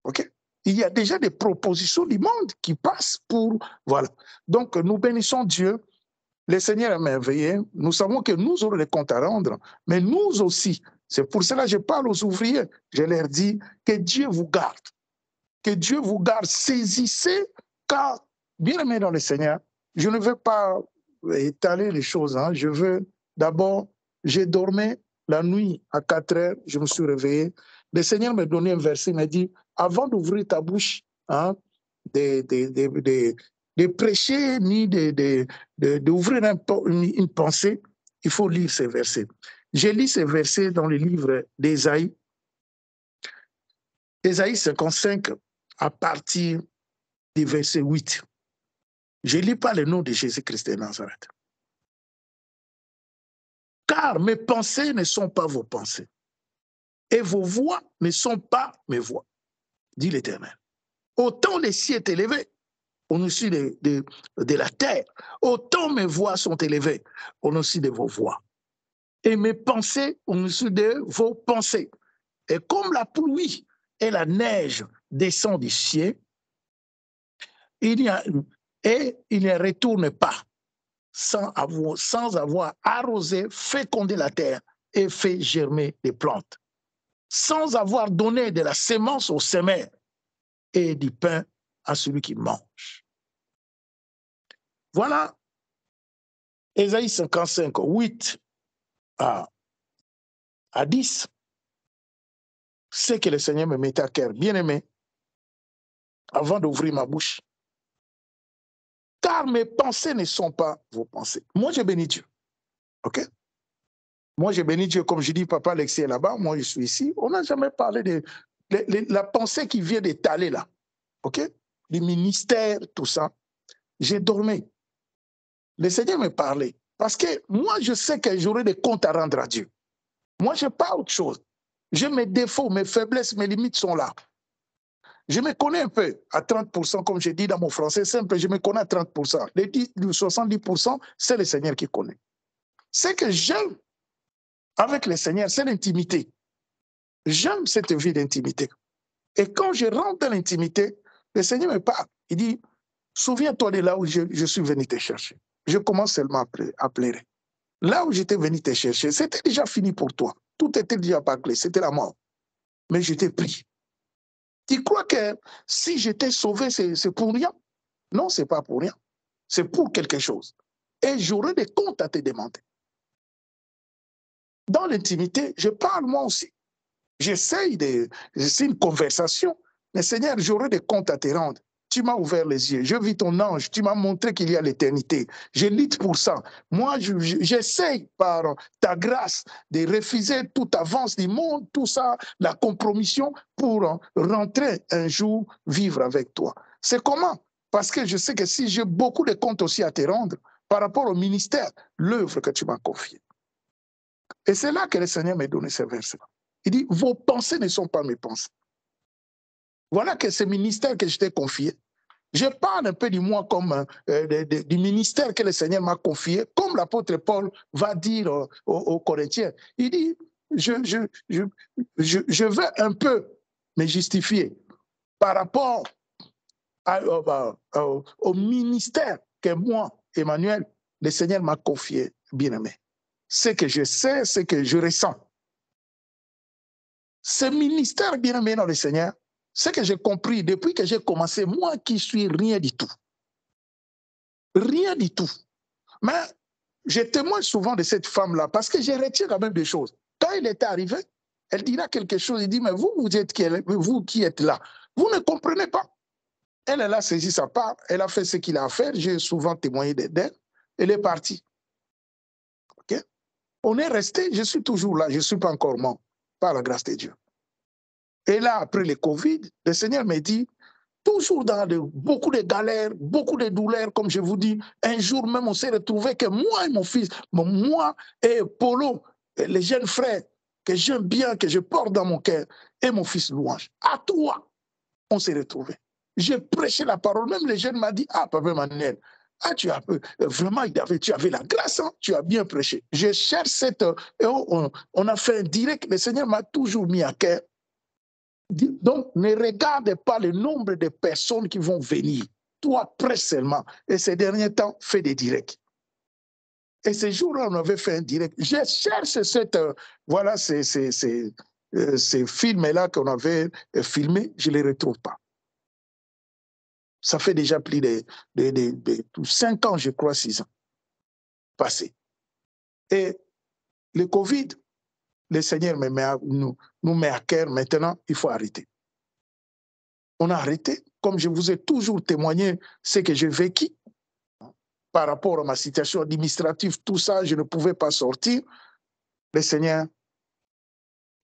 OK? Il y a déjà des propositions du monde qui passent pour... Voilà. Donc, nous bénissons Dieu. Le Seigneur est merveilleux. Nous savons que nous aurons des comptes à rendre, mais nous aussi. C'est pour cela que je parle aux ouvriers. Je leur dis que Dieu vous garde. Que Dieu vous garde. Saisissez, car, bien aimé dans le Seigneur, je ne veux pas étaler les choses. Hein. Je veux d'abord, j'ai dormi la nuit à 4 heures, je me suis réveillé. Le Seigneur m'a donné un verset, il m'a dit, avant d'ouvrir ta bouche, hein, de prêcher ni d'ouvrir une pensée, il faut lire ces versets. J'ai lu ces versets dans le livre d'Ésaïe, Ésaïe 55, à partir du verset 8. Je ne lis pas le nom de Jésus-Christ de Nazareth. Car mes pensées ne sont pas vos pensées, et vos voix ne sont pas mes voix, dit l'Éternel. Autant les cieux est élevé au-dessus de la terre, autant mes voix sont élevées au-dessus de vos voix, et mes pensées au-dessus de vos pensées. Et comme la pluie et la neige descendent du ciel, il ne retourne pas sans avoir arrosé, fécondé la terre et fait germer des plantes, sans avoir donné de la sémence au semeur et du pain à celui qui mange. Voilà Ésaïe 55, 8 à 10, c'est que le Seigneur me met à cœur. Bien-aimé, avant d'ouvrir ma bouche, car mes pensées ne sont pas vos pensées. Moi, je bénis Dieu. OK? Moi, je bénis Dieu, comme je dis, papa Alexis est là-bas, moi, je suis ici. On n'a jamais parlé de la pensée qui vient d'étaler là. OK? Du ministère, tout ça. J'ai dormi. Le Seigneur me parlait. Parce que moi, je sais que j'aurai des comptes à rendre à Dieu. Moi, je n'ai pas autre chose. J'ai mes défauts, mes faiblesses, mes limites sont là. Je me connais un peu à 30%, comme je dis dans mon français simple, je me connais à 30%. Les 70%, c'est le Seigneur qui connaît. Ce que j'aime avec le Seigneur, c'est l'intimité. J'aime cette vie d'intimité. Et quand je rentre dans l'intimité, le Seigneur me parle. Il dit, souviens-toi de là où je suis venu te chercher. Je commence seulement à pleurer. Là où j'étais venu te chercher, c'était déjà fini pour toi. Tout était déjà bâclé, c'était la mort. Mais je t'ai pris. Tu crois que si j'étais sauvé, c'est pour rien? Non, ce n'est pas pour rien. C'est pour quelque chose. Et j'aurai des comptes à te demander. Dans l'intimité, je parle moi aussi. C'est une conversation. Mais Seigneur, j'aurai des comptes à te rendre. Tu m'as ouvert les yeux. Je vis ton ange. Tu m'as montré qu'il y a l'éternité. Je lutte pour ça. Moi, j'essaye par ta grâce de refuser toute avance du monde, tout ça, la compromission pour rentrer un jour vivre avec toi. C'est comment? Parce que je sais que si j'ai beaucoup de comptes aussi à te rendre par rapport au ministère, l'œuvre que tu m'as confiée. Et c'est là que le Seigneur m'a donné ce verset. Il dit, vos pensées ne sont pas mes pensées. Voilà que ce ministère que je t'ai confié, je parle un peu de moi comme du ministère que le Seigneur m'a confié, comme l'apôtre Paul va dire aux Corinthiens. Il dit, je veux un peu me justifier par rapport au ministère que moi, Emmanuel, le Seigneur m'a confié, bien-aimé. Ce que je sais, ce que je ressens. Ce ministère bien-aimé dans le Seigneur, ce que j'ai compris depuis que j'ai commencé, moi qui suis rien du tout. Rien du tout. Mais je témoigne souvent de cette femme-là parce que j'ai retiré quand même des choses. Quand il était arrivé, elle dira quelque chose, il dit, mais vous qui êtes là, vous ne comprenez pas. Elle a saisi sa part, elle a fait ce qu'il a à faire, j'ai souvent témoigné d'elle, elle est partie. Okay? On est resté, je suis toujours là, je ne suis pas encore mort, par la grâce de Dieu. Et là, après le Covid, le Seigneur me dit, toujours dans beaucoup de galères, beaucoup de douleurs, comme je vous dis, un jour même on s'est retrouvé que moi et mon fils, moi et Polo, les jeunes frères que j'aime bien, que je porte dans mon cœur, et mon fils Louange, à toi, on s'est retrouvés. J'ai prêché la parole, même les jeunes m'ont dit, ah, Papa Manuel, ah, tu as vraiment, tu avais la grâce, hein? Tu as bien prêché. Je cherche on a fait un direct, le Seigneur m'a toujours mis à cœur Donc, ne regarde pas le nombre de personnes qui vont venir. Toi, presse seulement. Et ces derniers temps, fais des directs. Et ces jours-là, on avait fait un direct. Je cherche voilà, ces films-là qu'on avait filmés, je ne les retrouve pas. Ça fait déjà plus de 5 ans, je crois, 6 ans passés. Et le Covid, le Seigneur nous met à cœur. Maintenant, il faut arrêter. On a arrêté. Comme je vous ai toujours témoigné ce que j'ai vécu par rapport à ma situation administrative, tout ça, je ne pouvais pas sortir. Le Seigneur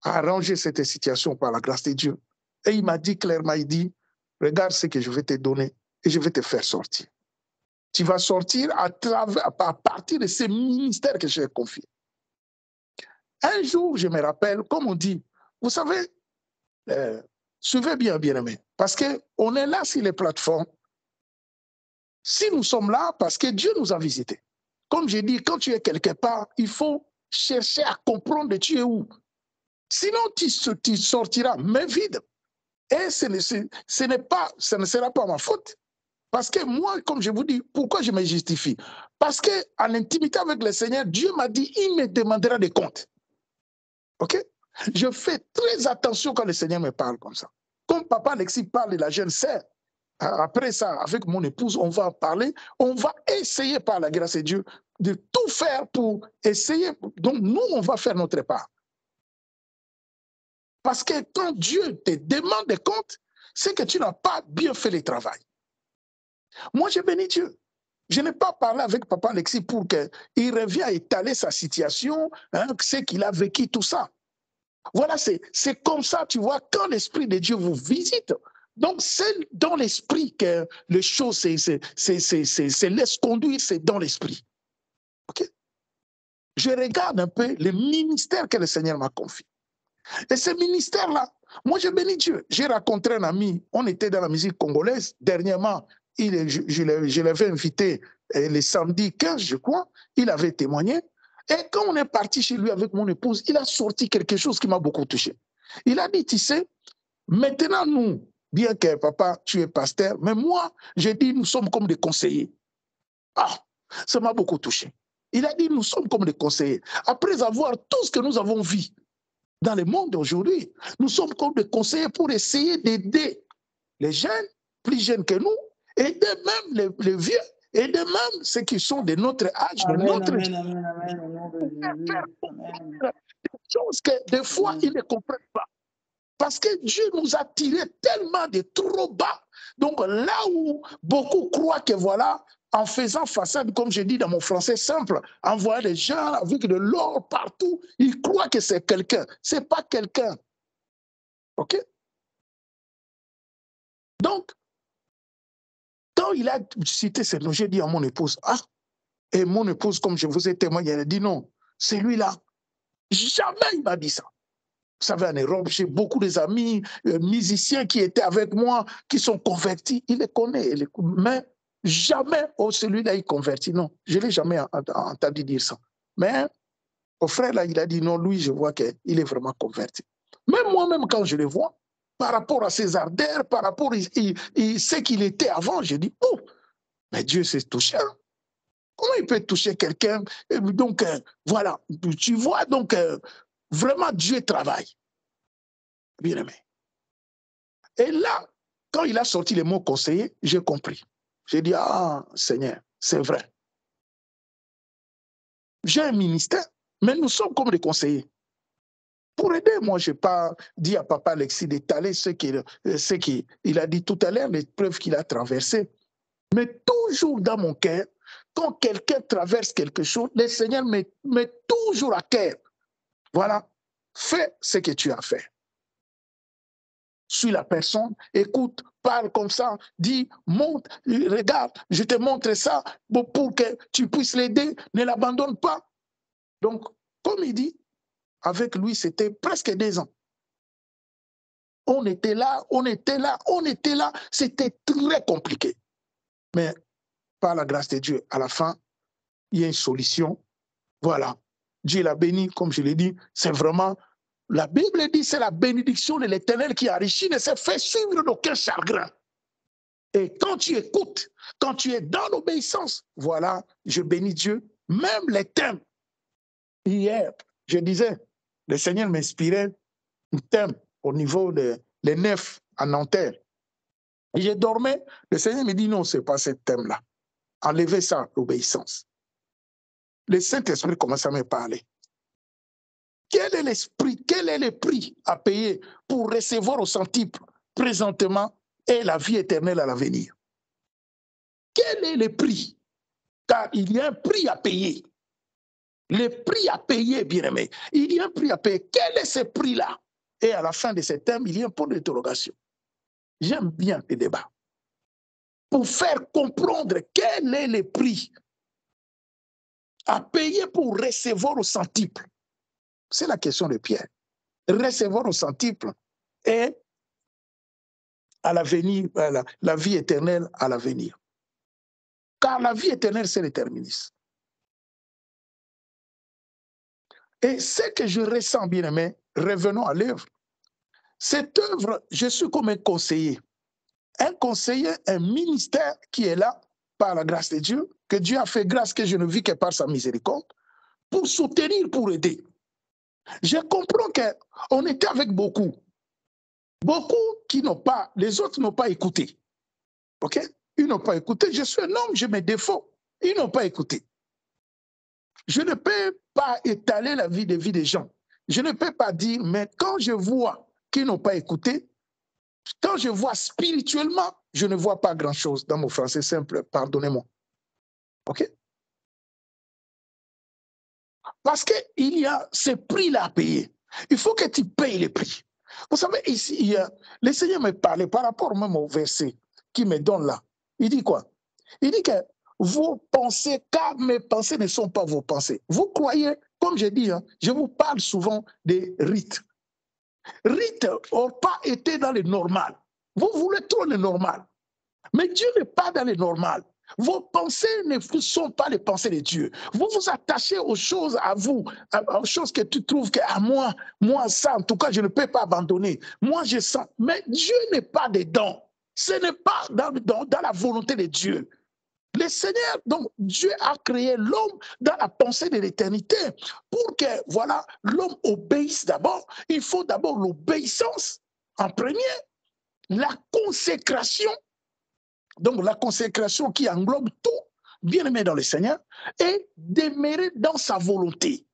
a arrangé cette situation par la grâce de Dieu. Et il m'a dit clairement, il dit, regarde ce que je vais te donner et je vais te faire sortir. Tu vas sortir à partir de ces ministères que j'ai confiés. Un jour, je me rappelle, comme on dit, vous savez, suivez bien, bien-aimés, parce qu'on est là sur les plateformes. Si nous sommes là, parce que Dieu nous a visités. Comme j'ai dit, quand tu es quelque part, il faut chercher à comprendre tu es où. Sinon, tu sortiras main vide. Et ce ne sera pas ma faute. Parce que moi, comme je vous dis, pourquoi je me justifie? Parce qu'en intimité avec le Seigneur, Dieu m'a dit, il me demandera des comptes. OK? Je fais très attention quand le Seigneur me parle comme ça. Comme papa Alexis parle de la jeune sœur, après ça, avec mon épouse, on va en parler. On va essayer par la grâce de Dieu de tout faire pour essayer. Donc, nous, on va faire notre part. Parce que quand Dieu te demande des comptes, c'est que tu n'as pas bien fait le travail. Moi, j'ai béni Dieu. Je n'ai pas parlé avec papa Alexis pour qu'il revienne étaler sa situation, ce qu'il a vécu, tout ça. Voilà, c'est comme ça, tu vois, quand l'Esprit de Dieu vous visite. Donc, c'est dans l'esprit que les choses se laissent conduire, c'est dans l'esprit. Okay? Je regarde un peu le ministère que le Seigneur m'a confié. Et ce ministère-là, moi, je bénis Dieu. J'ai rencontré un ami, on était dans la musique congolaise. Dernièrement, je l'avais invité le samedi 15, je crois. Il avait témoigné. Et quand on est parti chez lui avec mon épouse, il a sorti quelque chose qui m'a beaucoup touché. Il a dit, tu sais, maintenant nous, bien que papa, tu es pasteur, mais moi, j'ai dit, nous sommes comme des conseillers. Ah, ça m'a beaucoup touché. Il a dit, nous sommes comme des conseillers. Après avoir tout ce que nous avons vu dans le monde d'aujourd'hui, nous sommes comme des conseillers pour essayer d'aider les jeunes, plus jeunes que nous, aider même les vieux, aider même ceux qui sont de notre âge, de notre chose que des fois, ils ne comprennent pas. Parce que Dieu nous a tirés tellement de trop bas. Donc là où beaucoup croient que voilà, en faisant façade, comme je dis dans mon français simple, en voyant les gens avec de l'or partout, ils croient que c'est quelqu'un. Ce n'est pas quelqu'un. OK? Donc, quand il a cité ce nom, j'ai dit à mon épouse, ah, et mon épouse, comme je vous ai témoigné, elle a dit non, c'est lui-là. Jamais il m'a dit ça. Vous savez, en Europe, j'ai beaucoup d'amis musiciens qui étaient avec moi, qui sont convertis. Il les connaît, mais jamais, oh, celui-là, il convertit. Non, je ne l'ai jamais entendu dire ça. Mais au frère, là, il a dit non, lui, je vois qu'il est vraiment converti. Même moi-même, quand je le vois, par rapport à ses ardeurs, par rapport à ce qu'il était avant, je dis, oh, mais Dieu s'est touché. Hein? Comment il peut toucher quelqu'un? Donc, voilà, tu vois, donc, vraiment, Dieu travaille. Bien aimé. Et là, quand il a sorti les mots conseiller, j'ai compris. J'ai dit, ah, Seigneur, c'est vrai. J'ai un ministère, mais nous sommes comme des conseillers. Pour aider, moi, je n'ai pas dit à papa Alexis d'étaler ce qu'il a dit tout à l'heure, les preuves qu'il a traversées. Mais toujours dans mon cœur, quand quelqu'un traverse quelque chose, le Seigneur me met toujours à cœur. Voilà, fais ce que tu as fait. Suis la personne, écoute, parle comme ça, dis, monte, regarde, je te montre ça pour que tu puisses l'aider, ne l'abandonne pas. Donc, comme il dit, avec lui, c'était presque 2 ans. On était là, on était là, on était là. C'était très compliqué. Mais par la grâce de Dieu, à la fin, il y a une solution. Voilà. Dieu l'a béni, comme je l'ai dit, c'est vraiment la Bible dit c'est la bénédiction de l'Éternel qui enrichit, ne se fait suivre d'aucun chagrin. Et quand tu écoutes, quand tu es dans l'obéissance, voilà, je bénis Dieu, même les thèmes. Hier, je disais, le Seigneur m'inspirait un thème au niveau des nefs à Nanterre. Et je dormais, le Seigneur me dit non, ce n'est pas ce thème-là. Enlevez ça, l'obéissance. Le Saint-Esprit commence à me parler. Quel est l'esprit, quel est le prix à payer pour recevoir au centuple présentement et la vie éternelle à l'avenir? Quel est le prix? Car il y a un prix à payer. Le prix à payer, bien-aimé. Il y a un prix à payer. Quel est ce prix-là? Et à la fin de ce thème, il y a un point d'interrogation. J'aime bien les débats. Pour faire comprendre quel est le prix à payer pour recevoir au centuple. C'est la question de Pierre. Recevoir au centuple et à l'avenir, la vie éternelle à l'avenir. Car la vie éternelle, c'est l'éternisme. Et ce que je ressens, bien-aimé, revenons à l'œuvre. Cette œuvre, je suis comme un conseiller. Un conseiller, un ministère qui est là par la grâce de Dieu, que Dieu a fait grâce que je ne vis que par sa miséricorde, pour soutenir, pour aider. Je comprends qu'on était avec beaucoup. Beaucoup qui n'ont pas, les autres n'ont pas écouté. OK? Ils n'ont pas écouté. Je suis un homme, j'ai mes défauts. Ils n'ont pas écouté. Je ne peux pas étaler la vie des gens. Je ne peux pas dire, mais quand je vois qu'ils n'ont pas écouté, quand je vois spirituellement, je ne vois pas grand-chose dans mon français simple, pardonnez-moi. OK? Parce qu'il y a ce prix-là à payer. Il faut que tu payes le prix. Vous savez, ici, le Seigneur me parlait par rapport même au verset qu'il me donne là. Il dit quoi? Il dit que vos pensées, car mes pensées ne sont pas vos pensées. Vous croyez, comme je dis, je vous parle souvent des rites. Rites n'ont pas été dans le normal. Vous voulez trop le normal. Mais Dieu n'est pas dans le normal. Vos pensées ne sont pas les pensées de Dieu. Vous vous attachez aux choses à vous, aux choses que tu trouves que à moi ça, en tout cas, je ne peux pas abandonner. Moi, je sens. Mais Dieu n'est pas dedans. Ce n'est pas dans la volonté de Dieu. Le Seigneur, donc Dieu a créé l'homme dans la pensée de l'éternité pour que, voilà, l'homme obéisse d'abord. Il faut d'abord l'obéissance en premier, la consécration. Donc la consécration qui englobe tout, bien aimé dans le Seigneur, et demeurer dans sa volonté.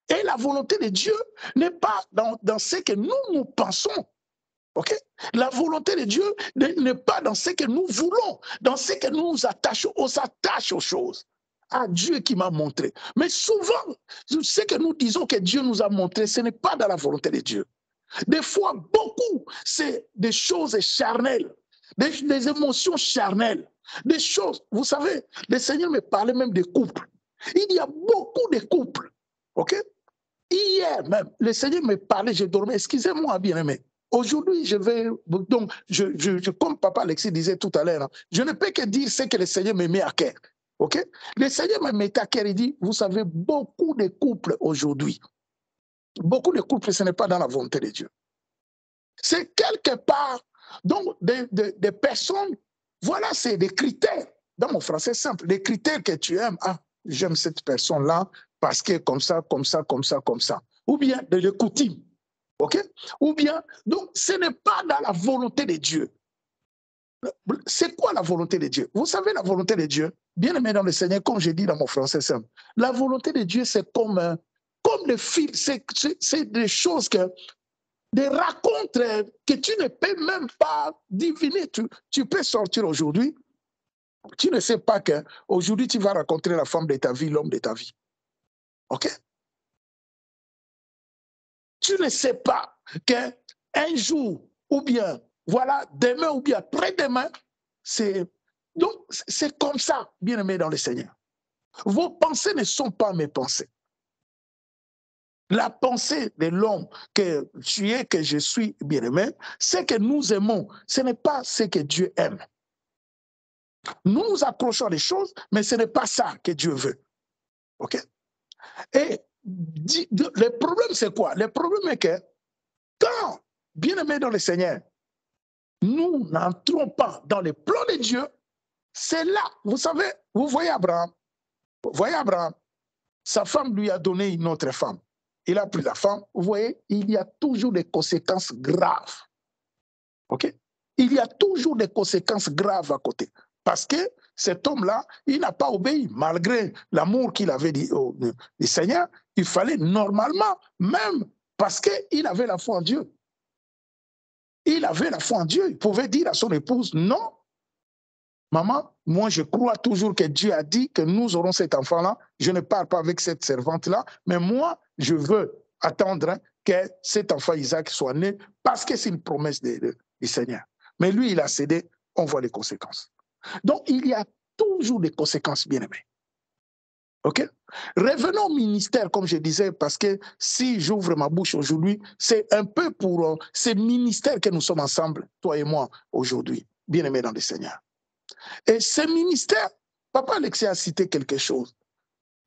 Et la volonté de Dieu n'est pas dans ce que nous pensons. Okay? La volonté de Dieu n'est pas dans ce que nous voulons, dans ce que nous nous attachons, on s'attache aux choses. À Dieu qui m'a montré. Mais souvent, ce que nous disons que Dieu nous a montré, ce n'est pas dans la volonté de Dieu. Des fois, beaucoup, c'est des choses charnelles. Des émotions charnelles, des choses. Vous savez, le Seigneur me parlait même des couples. Il y a beaucoup de couples. OK? Hier même, le Seigneur me parlait, je dormais. Excusez-moi, bien-aimé. Aujourd'hui, je vais. Donc, comme Papa Alexis disait tout à l'heure, je ne peux que dire ce que le Seigneur me met à cœur. OK? Le Seigneur me met à cœur, il dit, vous savez, beaucoup de couples aujourd'hui, beaucoup de couples, ce n'est pas dans la volonté de Dieu. C'est quelque part. Donc, des personnes, voilà, c'est des critères. Dans mon français simple, des critères que tu aimes. Ah, j'aime cette personne-là parce que comme ça, comme ça, comme ça, comme ça. Ou bien des coutumes. OK? Ou bien, donc, ce n'est pas dans la volonté de Dieu. C'est quoi la volonté de Dieu? Vous savez, la volonté de Dieu, bien aimé dans le Seigneur, comme je dis dans mon français simple, la volonté de Dieu, c'est comme le fil, c'est des choses que. Des racontes que tu ne peux même pas deviner. Tu peux sortir aujourd'hui, tu ne sais pas qu'aujourd'hui tu vas rencontrer la femme de ta vie, l'homme de ta vie. OK? Tu ne sais pas qu'un jour, ou bien, voilà, demain ou bien après-demain, donc c'est comme ça, bien aimé dans le Seigneur. Vos pensées ne sont pas mes pensées. La pensée de l'homme que tu es, que je suis, bien-aimé, c'est que nous aimons. Ce n'est pas ce que Dieu aime. Nous nous accrochons à des choses, mais ce n'est pas ça que Dieu veut. OK? Et le problème, c'est quoi? Le problème est que quand, bien aimés dans le Seigneur, nous n'entrons pas dans les plans de Dieu, c'est là, vous savez, vous voyez Abraham, sa femme lui a donné une autre femme. Il a pris la femme, vous voyez, il y a toujours des conséquences graves. OK? Il y a toujours des conséquences graves à côté. Parce que cet homme-là, il n'a pas obéi, malgré l'amour qu'il avait du Seigneur, il fallait normalement, même parce qu'il avait la foi en Dieu. Il avait la foi en Dieu. Il pouvait dire à son épouse, non, maman, moi je crois toujours que Dieu a dit que nous aurons cet enfant-là. Je ne parle pas avec cette servante-là, mais moi, je veux attendre que cet enfant Isaac soit né parce que c'est une promesse du Seigneur. Mais lui, il a cédé, on voit les conséquences. Donc, il y a toujours des conséquences, bien-aimés. OK? Revenons au ministère, comme je disais, parce que si j'ouvre ma bouche aujourd'hui, c'est un peu pour ces ministères que nous sommes ensemble, toi et moi, aujourd'hui, bien-aimés dans le Seigneur. Et ces ministères, Papa Alexis a cité quelque chose.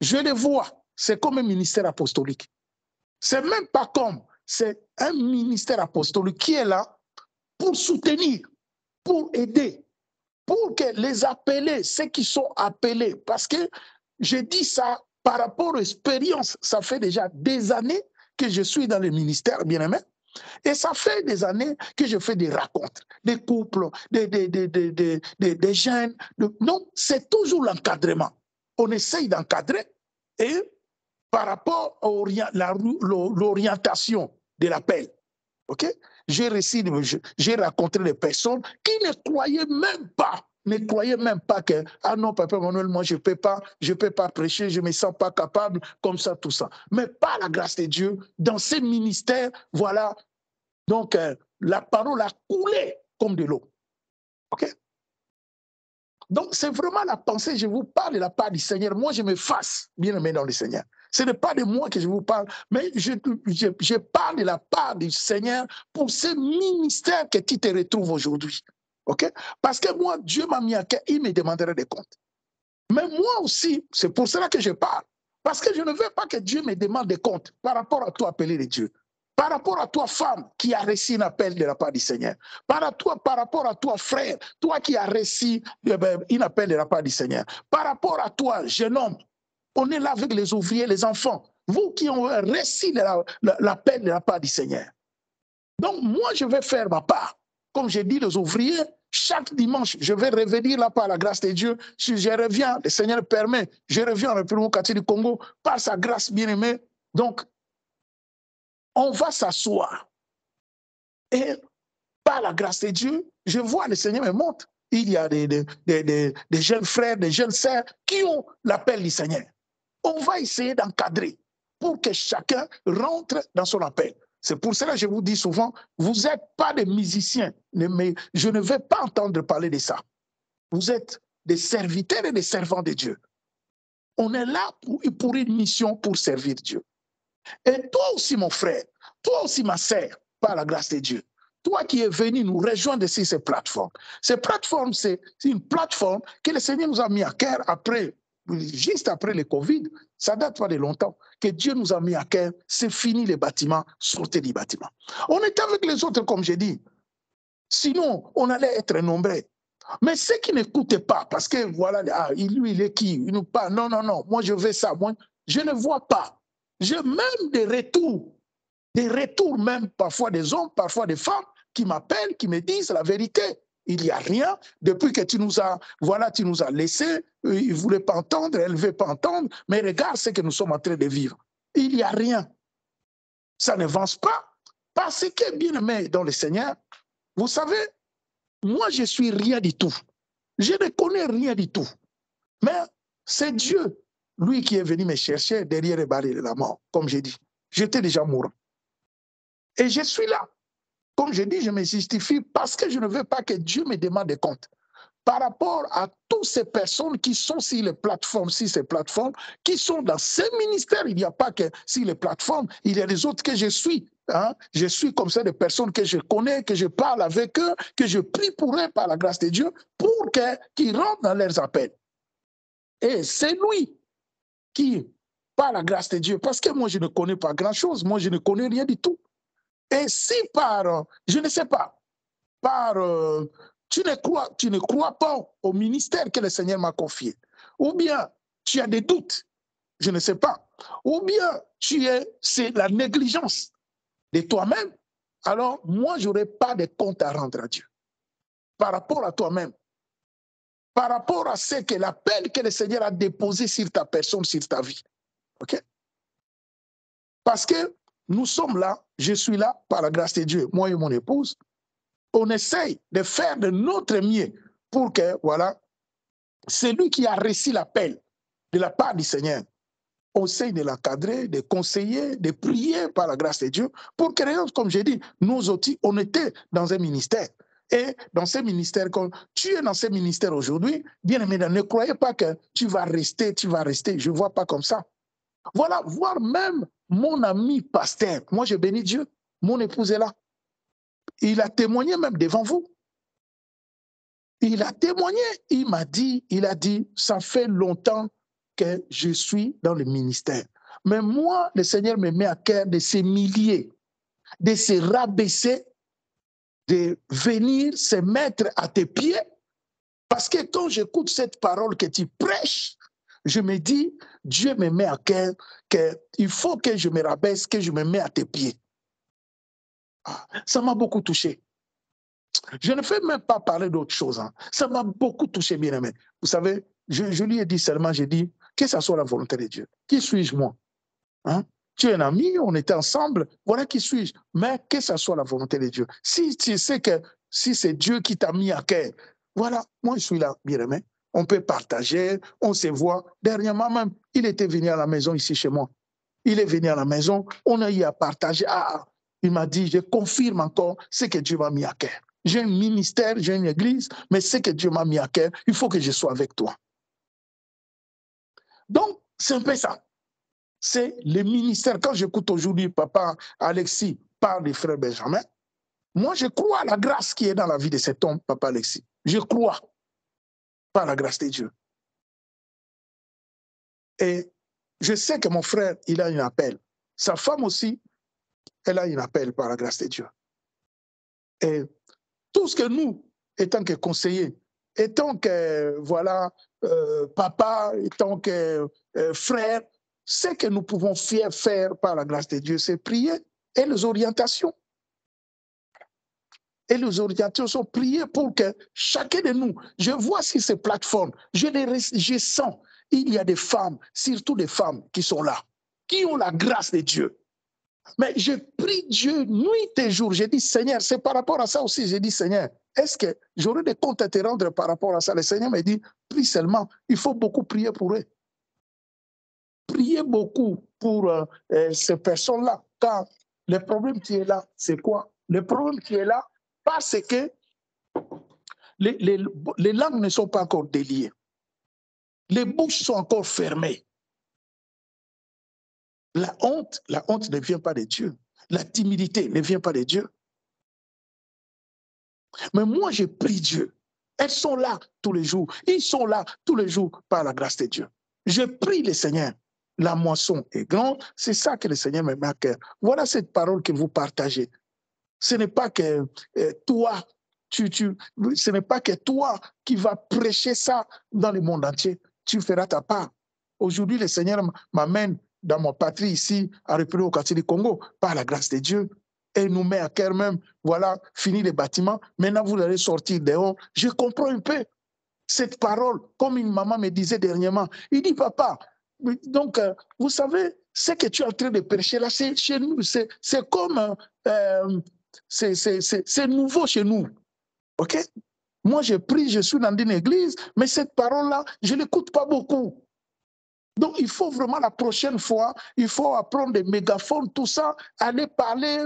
Je les vois, c'est comme un ministère apostolique. C'est même pas comme, c'est un ministère apostolique qui est là pour soutenir, pour aider, pour que les appelés, ceux qui sont appelés, parce que je dis ça par rapport aux expériences, ça fait déjà des années que je suis dans le ministère, bien-aimé, et ça fait des années que je fais des rencontres, des couples, des jeunes. Non, c'est toujours l'encadrement. On essaye d'encadrer et par rapport à l'orientation de l'appel. OK? J'ai rencontré des personnes qui ne croyaient même pas que, ah non, Papa Emmanuel, moi je peux pas prêcher, je me sens pas capable, comme ça, tout ça. Mais par la grâce de Dieu, dans ces ministères, voilà, donc la parole a coulé comme de l'eau. OK? Donc c'est vraiment la pensée, je vous parle de la part du Seigneur. Moi, je me fasse bien aimé dans le Seigneur. Ce n'est pas de moi que je vous parle, mais je parle de la part du Seigneur pour ce ministère que tu te retrouves aujourd'hui. OK? Parce que moi, Dieu m'a mis à cœur, il me demanderait des comptes. Mais moi aussi, c'est pour cela que je parle. Parce que je ne veux pas que Dieu me demande des comptes par rapport à toi appelé de Dieu. Par rapport à toi, femme, qui a reçu un appel de la part du Seigneur. Par rapport à toi, frère, toi qui as reçu un appel de la part du Seigneur. Par rapport à toi, jeune homme, on est là avec les ouvriers, les enfants. Vous qui ont reçu l'appel de la part du Seigneur. Donc, moi, je vais faire ma part. Comme j'ai dit, les ouvriers, chaque dimanche, je vais revenir là par la grâce de Dieu. Si je reviens, le Seigneur permet, je reviens en République catholique du Congo par sa grâce bien-aimée. Donc, on va s'asseoir. Et par la grâce de Dieu, je vois le Seigneur me montre. Il y a des jeunes frères, des jeunes sœurs qui ont l'appel du Seigneur. On va essayer d'encadrer pour que chacun rentre dans son appel. C'est pour cela que je vous dis souvent, vous n'êtes pas des musiciens, mais je ne vais pas entendre parler de ça. Vous êtes des serviteurs et des servants de Dieu. On est là pour une mission, pour servir Dieu. Et toi aussi, mon frère, toi aussi, ma sœur, par la grâce de Dieu, toi qui es venu nous rejoindre sur ces plateformes. Ces plateformes, c'est une plateforme que le Seigneur nous a mis à cœur après, juste après le Covid. Ça date pas de longtemps que Dieu nous a mis à cœur. C'est fini les bâtiments, sortez du bâtiment. On était avec les autres, comme j'ai dit. Sinon, on allait être nombreux. Mais ceux qui n'écoutaient pas, parce que voilà, lui, il est qui? Il nous parle. Non, non, non, moi je veux ça. Moi, je ne vois pas. J'ai même des retours même parfois des hommes, parfois des femmes qui m'appellent, qui me disent la vérité. Il n'y a rien. Depuis que tu nous as laissés, ils ne voulaient pas entendre, elle ne veut pas entendre, mais regarde ce que nous sommes en train de vivre. Il n'y a rien. Ça n'avance pas. Parce que, bien aimé dans le Seigneur, vous savez, moi je suis rien du tout. Je ne connais rien du tout. Mais c'est Dieu, lui qui est venu me chercher derrière les barrières de la mort, comme j'ai dit. J'étais déjà mourant. Et je suis là. Comme je dis, je me justifie parce que je ne veux pas que Dieu me demande des comptes. Par rapport à toutes ces personnes qui sont sur les plateformes, qui sont dans ces ministères, il n'y a pas que sur les plateformes, il y a des autres que je suis. Hein? Je suis comme ça des personnes que je connais, que je parle avec eux, que je prie pour eux par la grâce de Dieu, pour qu'ils rentrent dans leurs appels. Et c'est lui qui, par la grâce de Dieu, parce que moi je ne connais pas grand-chose, moi je ne connais rien du tout. Et si par, je ne sais pas, par, tu ne crois pas au ministère que le Seigneur m'a confié, ou bien tu as des doutes, je ne sais pas, ou bien c'est la négligence de toi-même, alors moi, je n'aurai pas de compte à rendre à Dieu. Par rapport à toi-même, par rapport à ce que l'appel que le Seigneur a déposé sur ta personne, sur ta vie. OK? Parce que nous sommes là, je suis là par la grâce de Dieu, moi et mon épouse. On essaye de faire de notre mieux pour que, voilà, celui qui a reçu l'appel de la part du Seigneur, on essaye de l'encadrer, de conseiller, de prier par la grâce de Dieu pour que, comme j'ai dit, nous aussi, on était dans un ministère. Et dans ce ministère, quand tu es dans ce ministère aujourd'hui, bien aimé, ne croyez pas que tu vas rester. Je ne vois pas comme ça. Voilà, voir même mon ami pasteur, moi je bénis Dieu, mon épouse est là. Il a témoigné même devant vous. Il a témoigné, il a dit, ça fait longtemps que je suis dans le ministère. Mais moi, le Seigneur me met à cœur de s'humilier, de se rabaisser, de venir se mettre à tes pieds. Parce que quand j'écoute cette parole que tu prêches, je me dis, Dieu me met à cœur qu'il faut que je me rabaisse, que je me mette à tes pieds. Ah, ça m'a beaucoup touché. Je ne fais même pas parler d'autre chose. Hein. Ça m'a beaucoup touché, bien aimé. Vous savez, je lui ai dit seulement, j'ai dit, que ça soit la volonté de Dieu. Qui suis-je, moi? Hein? Tu es un ami, on était ensemble, voilà qui suis-je. Mais que ça soit la volonté de Dieu. Si tu sais que si c'est Dieu qui t'a mis à cœur, voilà, moi je suis là, bien aimé. On peut partager, on se voit. Dernièrement même, il était venu à la maison ici chez moi. Il est venu à la maison, on a eu à partager. Il m'a dit, je confirme encore ce que Dieu m'a mis à cœur. J'ai un ministère, j'ai une église, mais ce que Dieu m'a mis à cœur, il faut que je sois avec toi. Donc, c'est un peu ça. C'est le ministère. Quand j'écoute aujourd'hui papa Alexis parler du frère Benjamin, moi je crois à la grâce qui est dans la vie de cet homme, papa Alexis. Je crois par la grâce de Dieu. Et je sais que mon frère, il a un appel. Sa femme aussi, elle a un appel par la grâce de Dieu. Et tout ce que nous, étant que conseillers, étant que voilà, papa, étant que frère, ce que nous pouvons faire par la grâce de Dieu, c'est prier et les orientations. Et les orientations sont priées pour que chacun de nous, je vois sur ces plateformes, je sens, il y a des femmes, surtout des femmes qui sont là, qui ont la grâce de Dieu. Mais je prie Dieu nuit et jour. J'ai dit, Seigneur, c'est par rapport à ça aussi. J'ai dit, Seigneur, est-ce que j'aurai des comptes à te rendre par rapport à ça? Le Seigneur m'a dit, prie seulement. Il faut beaucoup prier pour eux. Priez beaucoup pour ces personnes-là. Car le problème qui est là, c'est quoi? Le problème qui est là, parce que les langues ne sont pas encore déliées. Les bouches sont encore fermées. La honte ne vient pas de Dieu. La timidité ne vient pas de Dieu. Mais moi, je prie Dieu. Elles sont là tous les jours. Ils sont là tous les jours par la grâce de Dieu. Je prie le Seigneur. La moisson est grande. C'est ça que le Seigneur me met à cœur. Voilà cette parole que vous partagez. Ce n'est pas que toi, ce n'est pas que toi qui vas prêcher ça dans le monde entier. Tu feras ta part. Aujourd'hui, le Seigneur m'amène dans mon patrie ici, à République démocratique du Congo, par la grâce de Dieu. Et nous met à cœur même, voilà, fini les bâtiments. Maintenant, vous allez sortir dehors. Je comprends un peu cette parole, comme une maman me disait dernièrement. Il dit, papa, donc, vous savez, ce que tu es en train de prêcher là, c'est chez nous, c'est comme, c'est nouveau chez nous. OK? Moi, je prie, je suis dans une église, mais cette parole-là, je ne l'écoute pas beaucoup. Donc, il faut vraiment la prochaine fois, il faut apprendre des mégaphones, tout ça, aller parler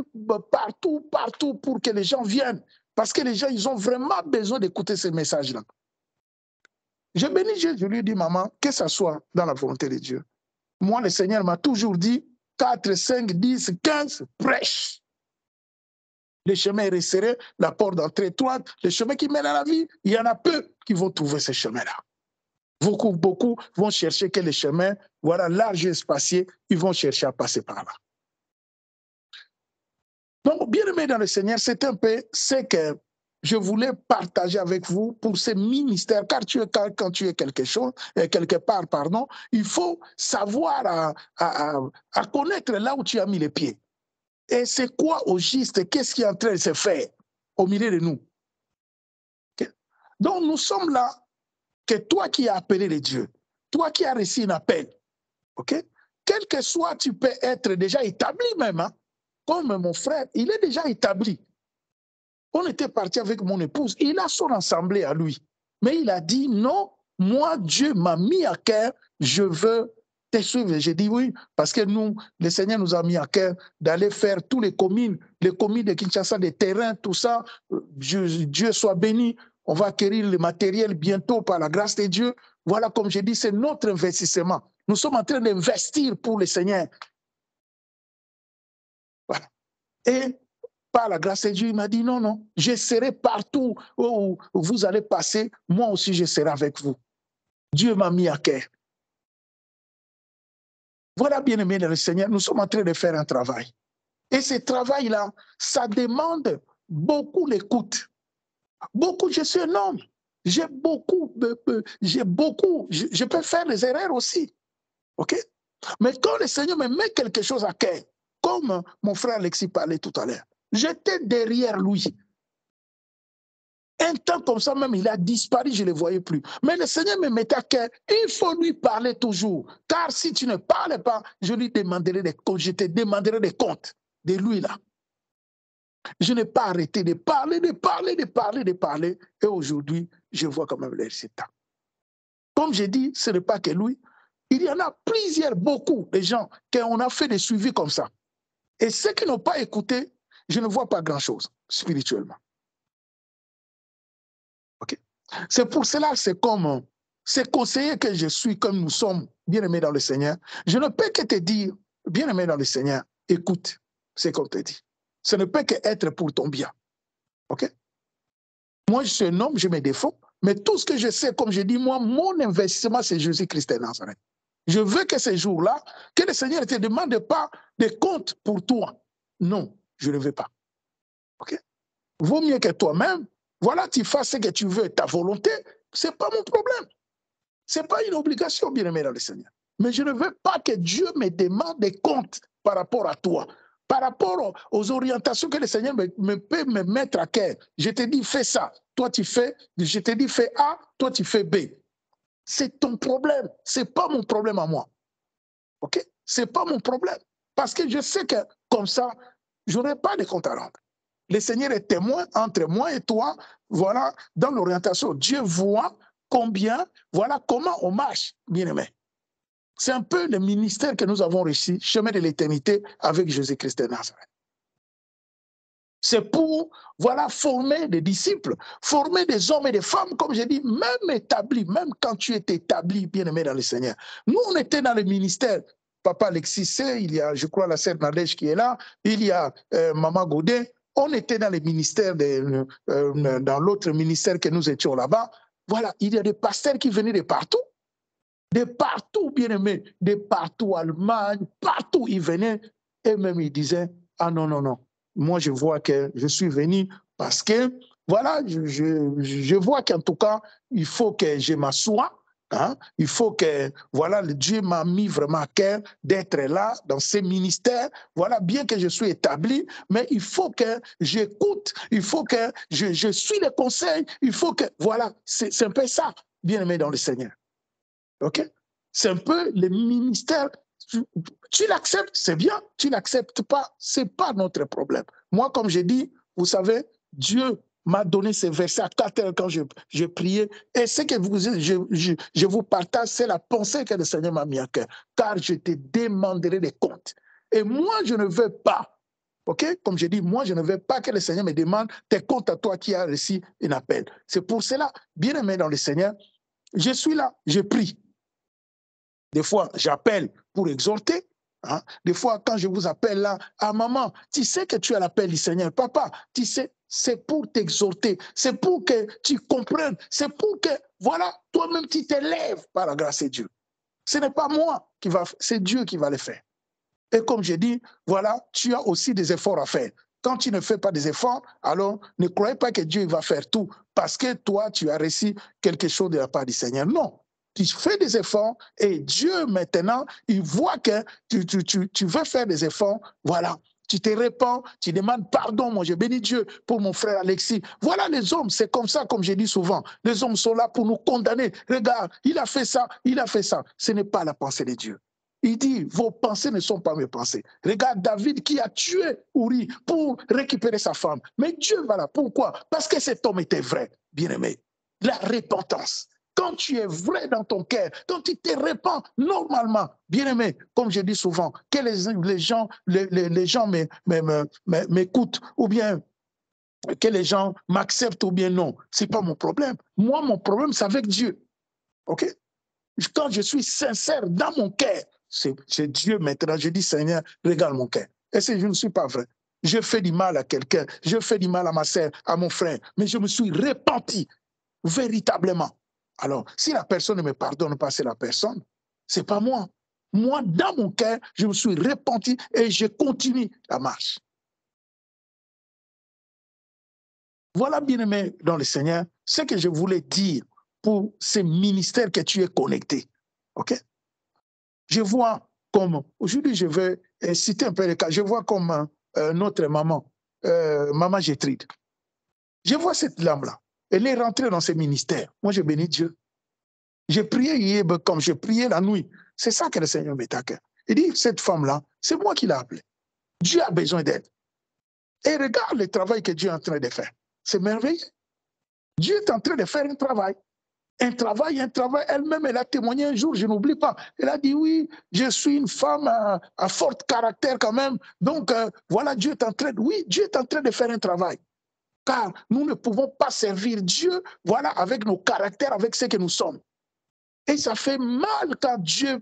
partout pour que les gens viennent. Parce que les gens, ils ont vraiment besoin d'écouter ces messages-là. Je bénis Dieu, je lui dis, maman, que ça soit dans la volonté de Dieu. Moi, le Seigneur m'a toujours dit, 4, 5, 10, 15, prêche. Le chemin est resserré, la porte d'entrée étroite, le chemin qui mène à la vie, il y en a peu qui vont trouver ce chemin-là. Beaucoup vont chercher que les chemins, voilà, large et spacieux, ils vont chercher à passer par là. Donc, bien aimé dans le Seigneur, c'est un peu ce que je voulais partager avec vous pour ces ministères, car quand tu es quelque chose, quelque part, pardon, il faut savoir à connaître là où tu as mis les pieds. Et c'est quoi au juste, qu'est-ce qui est en train de se faire au milieu de nous. Okay? Donc, nous sommes là, que toi qui as appelé les dieux, toi qui as reçu un appel, ok? Quel que soit, tu peux être déjà établi même, hein? Comme mon frère, il est déjà établi. On était parti avec mon épouse, il a son assemblée à lui. Mais il a dit, non, moi, Dieu m'a mis à cœur, je veux te suivre. J'ai dit oui, parce que nous, le Seigneur nous a mis à cœur d'aller faire tous les communes de Kinshasa, des terrains, tout ça. Dieu soit béni. On va acquérir le matériel bientôt par la grâce de Dieu. Voilà, comme j'ai dit, c'est notre investissement. Nous sommes en train d'investir pour le Seigneur. Voilà. Et par la grâce de Dieu, il m'a dit non, non, je serai partout où vous allez passer, moi aussi je serai avec vous. Dieu m'a mis à cœur. Voilà, bien aimé dans le Seigneur, nous sommes en train de faire un travail. Et ce travail-là, ça demande beaucoup d'écoute. Beaucoup, je suis un homme. J'ai beaucoup, je peux faire des erreurs aussi. OK? Mais quand le Seigneur me met quelque chose à cœur, comme mon frère Alexis parlait tout à l'heure, j'étais derrière lui. Un temps comme ça même, il a disparu, je ne le voyais plus. Mais le Seigneur me mettait à cœur, il faut lui parler toujours. Car si tu ne parles pas, je lui demanderai des comptes, je te demanderai des comptes de lui là. Je n'ai pas arrêté de parler. Et aujourd'hui, je vois quand même les résultats. Comme j'ai dit, ce n'est pas que lui. Il y en a plusieurs, beaucoup de gens qui ont fait des suivis comme ça. Et ceux qui n'ont pas écouté, je ne vois pas grand-chose spirituellement. Okay? C'est pour cela, c'est comme ces conseillers que je suis, comme nous sommes bien-aimés dans le Seigneur. Je ne peux que te dire, bien-aimé dans le Seigneur, écoute ce qu'on te dit. Ce ne peut qu'être pour ton bien. OK? Moi, je suis un homme, j'ai mes défauts, mais tout ce que je sais, comme je dis, moi, mon investissement, c'est Jésus-Christ de Nazareth. Je veux que ces jours-là, que le Seigneur ne te demande pas de comptes pour toi. Non, je ne veux pas. OK? Vaut mieux que toi-même, voilà, tu fasses ce que tu veux, ta volonté, ce n'est pas mon problème. Ce n'est pas une obligation, bien-aimé dans le Seigneur. Mais je ne veux pas que Dieu me demande des comptes par rapport à toi, par rapport aux orientations que le Seigneur peut me mettre à cœur. Je te dis, fais ça. Toi, tu fais, je te dis, fais A, toi, tu fais B. C'est ton problème. Ce n'est pas mon problème à moi. OK? Ce n'est pas mon problème. Parce que je sais que comme ça, je n'aurai pas de compte à rendre. Le Seigneur est témoin entre moi et toi. Voilà, dans l'orientation, Dieu voit combien, voilà comment on marche, bien-aimé. C'est un peu le ministère que nous avons reçu, chemin de l'éternité avec Jésus-Christ de Nazareth. C'est pour, voilà, former des disciples, former des hommes et des femmes, comme j'ai dit, même établis, même quand tu es établi, bien-aimé dans le Seigneur. Nous, on était dans le ministère. Papa Alexis, il y a, je crois, la sœur Nadège qui est là, il y a Maman Godet. On était dans les ministères, dans l'autre ministère que nous étions là-bas. Voilà, il y a des pasteurs qui venaient de partout, bien aimés, de partout, Allemagne, partout ils venaient, et même ils disaient, ah non, non, non, moi je vois que je suis venu parce que, voilà, je vois qu'en tout cas, il faut que je m'assoie. Hein? Il faut que, voilà, Dieu m'a mis vraiment à cœur d'être là, dans ces ministères. Voilà, bien que je suis établi, mais il faut que j'écoute, il faut que je suis les conseils, il faut que, voilà, c'est un peu ça, bien aimé dans le Seigneur. OK? C'est un peu le ministère. Tu l'acceptes, c'est bien. Tu l'acceptes pas, c'est pas notre problème. Moi, comme j'ai dit, vous savez, Dieu m'a donné ces versets à 4 heures quand je priais. Et ce que je vous partage, c'est la pensée que le Seigneur m'a mis à cœur. Car je te demanderai des comptes. Et moi, je ne veux pas, OK? Comme je dis, moi, je ne veux pas que le Seigneur me demande tes comptes à toi qui as reçu un appel. C'est pour cela, bien aimé dans le Seigneur, je suis là, je prie. Des fois, j'appelle pour exhorter. Hein? Des fois, quand je vous appelle là, ah maman, tu sais que tu as l'appel du Seigneur. Papa, tu sais, c'est pour t'exhorter. C'est pour que tu comprennes. C'est pour que, voilà, toi-même, tu t'élèves par la grâce de Dieu. Ce n'est pas moi qui va, c'est Dieu qui va le faire. Et comme je dis, voilà, tu as aussi des efforts à faire. quand tu ne fais pas des efforts, alors ne croyez pas que Dieu va faire tout parce que toi, tu as reçu quelque chose de la part du Seigneur. Non. Tu fais des efforts et Dieu, maintenant, il voit que tu veux faire des efforts. Voilà. Tu te répands, tu demandes pardon. Moi, je bénis Dieu pour mon frère Alexis. Voilà les hommes, c'est comme ça, comme je dis souvent. Les hommes sont là pour nous condamner. Regarde, il a fait ça, il a fait ça. Ce n'est pas la pensée de Dieu. Il dit, vos pensées ne sont pas mes pensées. Regarde David qui a tué Uri pour récupérer sa femme. Mais Dieu, voilà, pourquoi? Parce que cet homme était vrai, bien-aimé. La repentance. Quand tu es vrai dans ton cœur, quand tu te répands normalement, bien-aimé, comme je dis souvent, que les gens m'écoutent ou bien que les gens m'acceptent ou bien non, ce n'est pas mon problème. Moi, mon problème, c'est avec Dieu. OK? Quand je suis sincère dans mon cœur, c'est Dieu maintenant. Je dis, Seigneur, regarde mon cœur. Et si je ne suis pas vrai, je fais du mal à quelqu'un, je fais du mal à ma sœur, à mon frère, mais je me suis repenti véritablement. Alors, si la personne ne me pardonne pas, c'est la personne, c'est pas moi. Moi, dans mon cœur, je me suis repenti et je continue la marche. Voilà, bien-aimé dans le Seigneur, ce que je voulais dire pour ces ministères que tu es connecté. OK? Je vois comme, aujourd'hui, je vais citer un peu les cas, je vois comme notre maman, maman Gétrude. Je vois cette dame-là. Elle est rentrée dans ce ministère. Moi, je bénis Dieu. J'ai prié hier comme j'ai prié la nuit. C'est ça que le Seigneur met à cœur. Il dit, cette femme-là, c'est moi qui l'ai appelée. Dieu a besoin d'aide. Et regarde le travail que Dieu est en train de faire. C'est merveilleux. Dieu est en train de faire un travail. Un travail. Elle-même, elle a témoigné un jour, je n'oublie pas. Elle a dit, oui, je suis une femme à fort caractère quand même. Donc, voilà, Dieu est en train de faire un travail. Car nous ne pouvons pas servir Dieu, voilà, avec nos caractères, avec ce que nous sommes. Et ça fait mal quand Dieu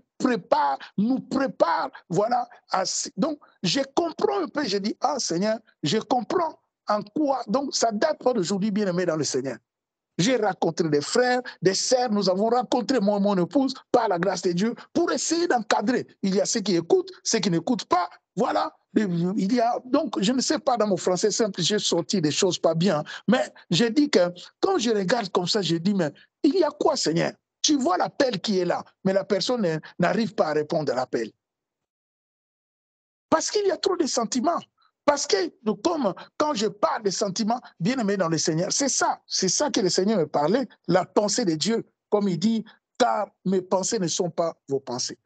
nous prépare, voilà. Donc, je comprends un peu, je dis, ah Seigneur, je comprends en quoi. Donc, ça date pas d'aujourd'hui, bien-aimé dans le Seigneur. J'ai rencontré des frères, des sœurs, nous avons rencontré moi et mon épouse par la grâce de Dieu pour essayer d'encadrer. Il y a ceux qui écoutent, ceux qui n'écoutent pas. Voilà. Il y a, donc, je ne sais pas dans mon français simple, j'ai sorti des choses pas bien, mais j'ai dit que quand je regarde comme ça, je dis, mais il y a quoi, Seigneur? Tu vois l'appel qui est là, mais la personne n'arrive pas à répondre à l'appel. Parce qu'il y a trop de sentiments. Parce que, comme quand je parle des sentiments, bien aimés dans le Seigneur, c'est ça que le Seigneur me parlait, la pensée de Dieu, comme il dit, car mes pensées ne sont pas vos pensées.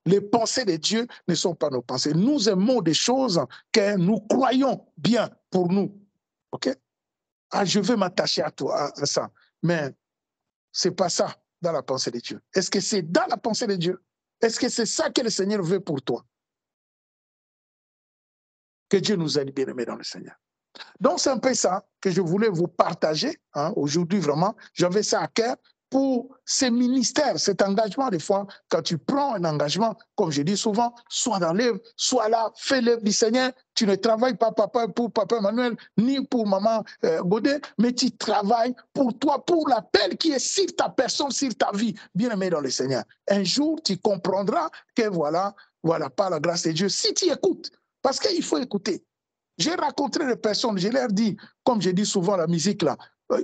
Les pensées de Dieu ne sont pas nos pensées. Nous aimons des choses que nous croyons bien pour nous. OK? Ah, je veux m'attacher à toi, à ça. Mais ce n'est pas ça dans la pensée de Dieu. Est-ce que c'est dans la pensée de Dieu? Est-ce que c'est ça que le Seigneur veut pour toi? Que Dieu nous aide, bien-aimés dans le Seigneur. Donc, c'est un peu ça que je voulais vous partager. Aujourd'hui, vraiment, j'avais ça à cœur pour ces ministères, cet engagement. Des fois, quand tu prends un engagement, comme je dis souvent, sois dans l'œuvre, sois là, fais l'œuvre du Seigneur. Tu ne travailles pas pour papa Emmanuel, ni pour maman Godet, mais tu travailles pour toi, pour l'appel qui est sur ta personne, sur ta vie, bien-aimé dans le Seigneur. Un jour, tu comprendras que voilà, par la grâce de Dieu, si tu écoutes, parce qu'il faut écouter. J'ai rencontré des personnes, je leur dis, comme je dis souvent la musique là,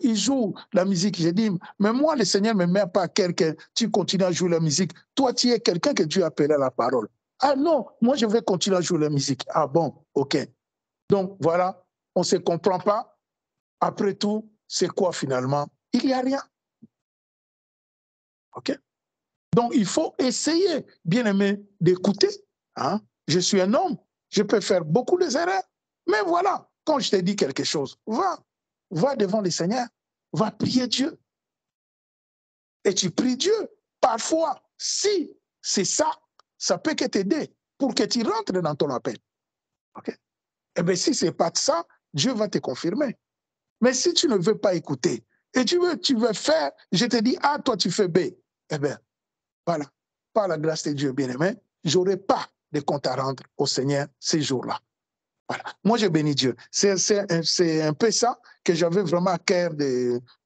ils jouent la musique, je dis, mais moi le Seigneur ne me met pas quelqu'un, tu continues à jouer la musique, toi tu es quelqu'un que Dieu appelle à la parole. Ah non, moi je vais continuer à jouer la musique. Ah bon, ok. Donc voilà, on ne se comprend pas. Après tout, c'est quoi finalement? Il n'y a rien. Ok? Donc il faut essayer, bien aimé, d'écouter. Je suis un homme, je peux faire beaucoup d'erreurs. Mais voilà, quand je te dis quelque chose, va devant le Seigneur, va prier Dieu. Et tu pries Dieu. Parfois, si c'est ça, ça peut que t'aider pour que tu rentres dans ton appel. Okay? Eh bien, si ce n'est pas ça, Dieu va te confirmer. Mais si tu ne veux pas écouter et tu veux faire, je te dis, ah, toi tu fais B, eh bien, voilà, par la grâce de Dieu bien-aimé, je n'aurai pas de compte à rendre au Seigneur ces jours-là. Voilà. Moi, je bénis Dieu. C'est un peu ça que j'avais vraiment à cœur.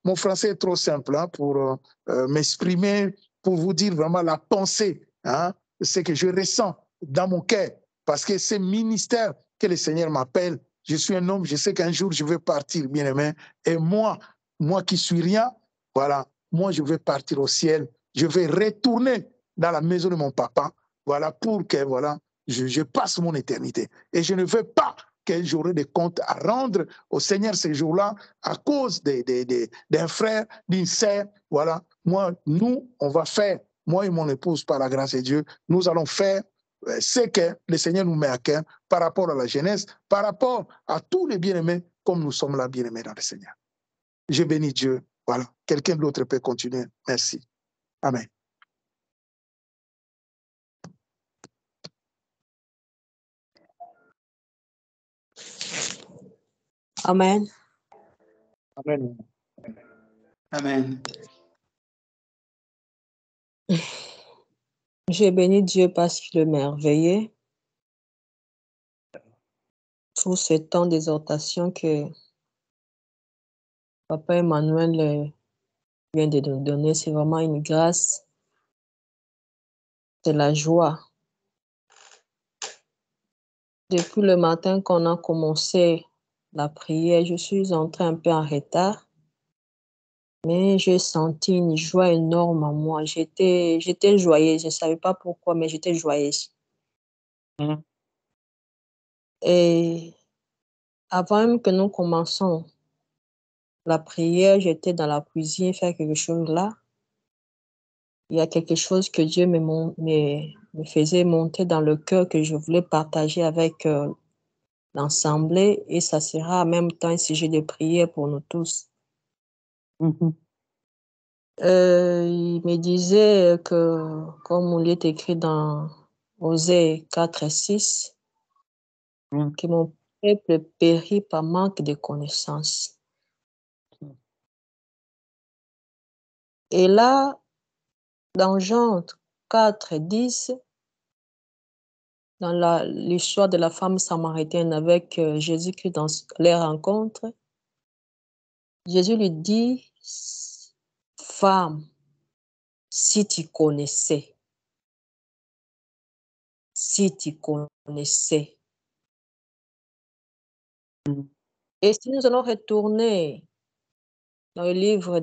Mon français est trop simple pour m'exprimer, pour vous dire vraiment la pensée, ce que je ressens dans mon cœur. Parce que c'est ministère que le Seigneur m'appelle, je suis un homme, je sais qu'un jour je vais partir, bien-aimé. Et moi qui suis rien, voilà, moi je vais partir au ciel, je vais retourner dans la maison de mon papa, voilà, pour que, voilà, je passe mon éternité. Et je ne veux pas que j'aurai des comptes à rendre au Seigneur ces jours-là à cause d'un frère, d'une sœur, voilà. Nous, on va faire, moi et mon épouse, par la grâce de Dieu, nous allons faire ce que le Seigneur nous met à cœur par rapport à la jeunesse, par rapport à tous les bien-aimés, comme nous sommes là bien-aimés dans le Seigneur. Je bénis Dieu. Voilà. Quelqu'un d'autre peut continuer. Merci. Amen. Amen. Amen. Amen. J'ai béni Dieu parce qu'il est merveilleux. Pour ce temps d'exhortation que Papa Emmanuel vient de nous donner, c'est vraiment une grâce. C'est la joie. Depuis le matin qu'on a commencé la prière, je suis entrée un peu en retard, mais j'ai senti une joie énorme en moi. J'étais joyeuse, je ne savais pas pourquoi, mais j'étais joyeuse. Et avant même que nous commençons la prière, j'étais dans la cuisine faire quelque chose là. Il y a quelque chose que Dieu me faisait monter dans le cœur que je voulais partager avec l'Assemblée, et ça sera en même temps un sujet de prière pour nous tous. Il me disait que, comme il est écrit dans Osée 4 et 6, que mon peuple périt par manque de connaissances. Et là, dans Jean 4 et 10, dans l'histoire de la femme samaritaine avec Jésus-Christ dans leur rencontre, Jésus lui dit, femme, si tu connaissais, Et si nous allons retourner dans le livre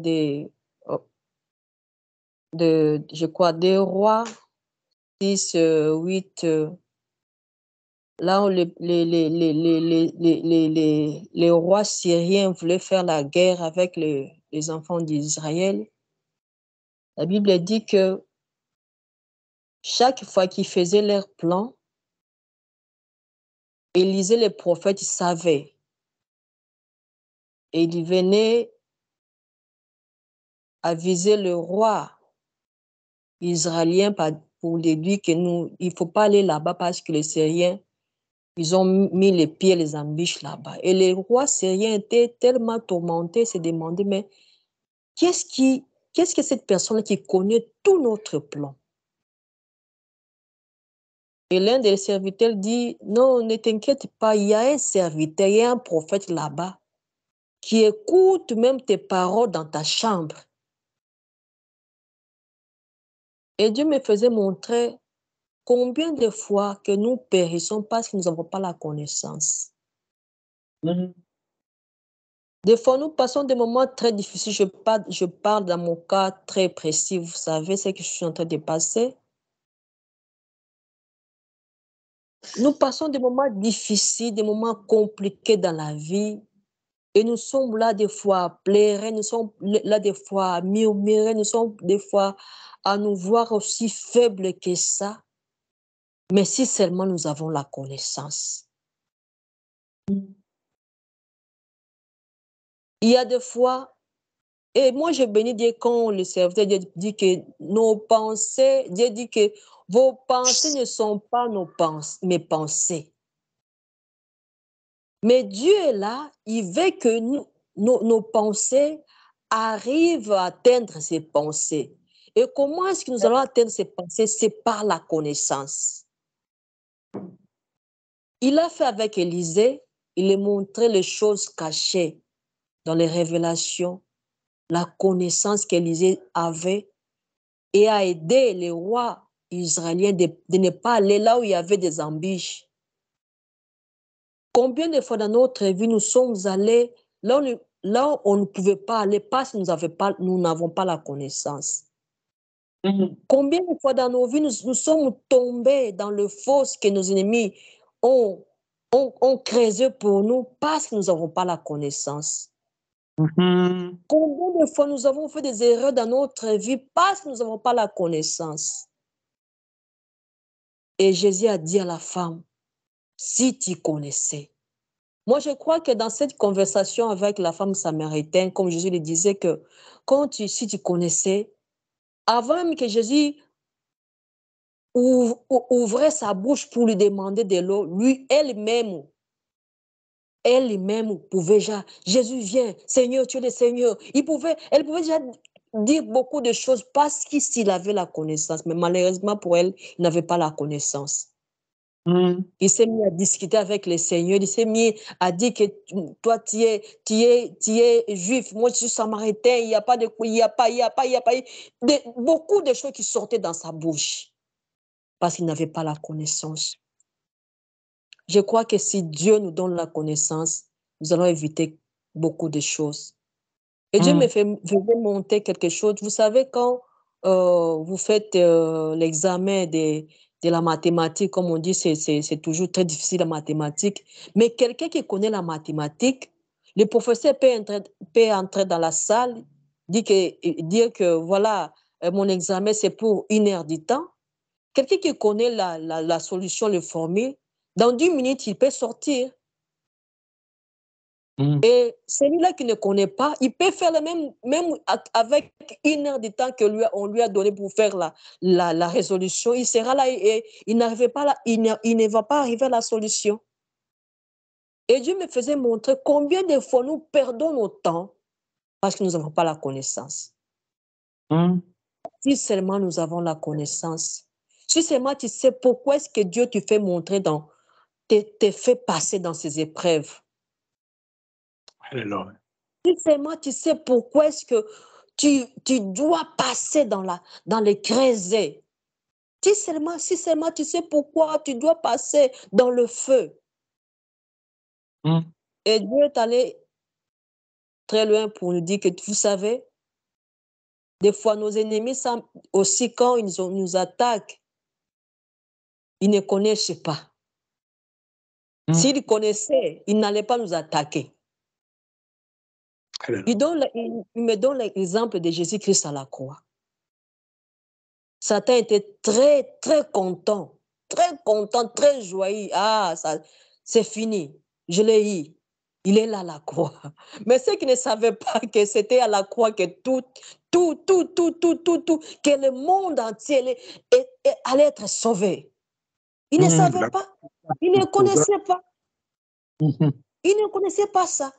je crois, des rois, 6, 8, là où les rois syriens voulaient faire la guerre avec les enfants d'Israël, la Bible dit que chaque fois qu'ils faisaient leur plan, Élisée, le prophète, savait. Et il venait aviser le roi israélien pour lui dire que il ne faut pas aller là-bas parce que les Syriens, ils ont mis les pieds, les embûches là-bas. Et les rois syriens étaient tellement tourmentés, se demandaient, mais qu'est-ce que cette personne qui connaît tout notre plan? Et l'un des serviteurs dit, non, ne t'inquiète pas, il y a un serviteur, il y a un prophète là-bas qui écoute même tes paroles dans ta chambre. Et Dieu me faisait montrer combien de fois que nous périssons parce que nous n'avons pas la connaissance. Des fois, nous passons des moments très difficiles. Je parle dans mon cas très précis. Vous savez ce que je suis en train de passer. Nous passons des moments difficiles, des moments compliqués dans la vie. Et nous sommes là des fois à pleurer, nous sommes là des fois à murmurer, nous sommes des fois à nous voir aussi faibles que ça. Mais si seulement nous avons la connaissance. Il y a des fois, et moi je bénis Dieu quand le serviteur dit que nos pensées, Dieu dit que vos pensées ne sont pas mes pensées. Mais Dieu est là, il veut que nos pensées arrivent à atteindre ses pensées. Et comment est-ce que nous allons atteindre ces pensées? C'est par la connaissance. Il a fait avec Élisée, il a montré les choses cachées dans les révélations, la connaissance qu'Élisée avait, et a aidé les rois israéliens de ne pas aller là où il y avait des embûches. Combien de fois dans notre vie nous sommes allés là où on ne pouvait pas aller parce que nous n'avons pas la connaissance. Combien de fois dans nos vies nous sommes tombés dans le fosse que nos ennemis ont creusé pour nous parce que nous n'avons pas la connaissance. Combien de fois nous avons fait des erreurs dans notre vie parce que nous n'avons pas la connaissance. Et Jésus a dit à la femme, si tu connaissais. Moi, je crois que dans cette conversation avec la femme samaritaine, comme Jésus le disait, que si tu connaissais, avant même que Jésus ouvrait sa bouche pour lui demander de l'eau, elle-même pouvait déjà, Jésus vient, Seigneur, tu es le Seigneur. Elle pouvait déjà dire beaucoup de choses parce qu'il avait la connaissance, mais malheureusement pour elle, il n'avait pas la connaissance. Il s'est mis à discuter avec le Seigneur, il s'est mis à dire que toi, tu es juif, moi, je suis samaritain, il n'y a pas de... beaucoup de choses qui sortaient dans sa bouche parce qu'il n'avait pas la connaissance. Je crois que si Dieu nous donne la connaissance, nous allons éviter beaucoup de choses. Et Dieu me faisait monter quelque chose. Vous savez, quand vous faites l'examen de la mathématique, comme on dit, c'est toujours très difficile la mathématique. Mais quelqu'un qui connaît la mathématique, le professeur peut entrer dans la salle, dire que voilà, mon examen, c'est pour 1 heure du temps. Quelqu'un qui connaît la solution, les formules, dans 10 minutes, il peut sortir. Et celui-là qui ne connaît pas, il peut faire le même avec 1 heure de temps qu'on lui a donné pour faire la résolution. Il sera là et il ne va pas arriver à la solution. Et Dieu me faisait montrer combien de fois nous perdons notre temps parce que nous n'avons pas la connaissance. Si seulement nous avons la connaissance, si seulement tu sais pourquoi est-ce que Dieu te fait montrer te fait passer dans ces épreuves. Alléluia. Si seulement tu sais pourquoi est-ce que tu dois passer dans les creuset. Si seulement tu sais pourquoi tu dois passer dans le feu. Et Dieu est allé très loin pour nous dire que, vous savez, des fois nos ennemis aussi, quand ils nous attaquent, ils ne connaissent pas. S'ils connaissaient, ils n'allaient pas nous attaquer. Il me donne l'exemple de Jésus-Christ à la croix. Satan était très, très content, très joyeux. Ah, ça, c'est fini, je l'ai eu. Il est là à la croix. Mais ceux qui ne savaient pas que c'était à la croix que que le monde entier allait être sauvé. Ils ne savaient pas. Ils ne connaissaient pas. Ils ne connaissaient pas ça.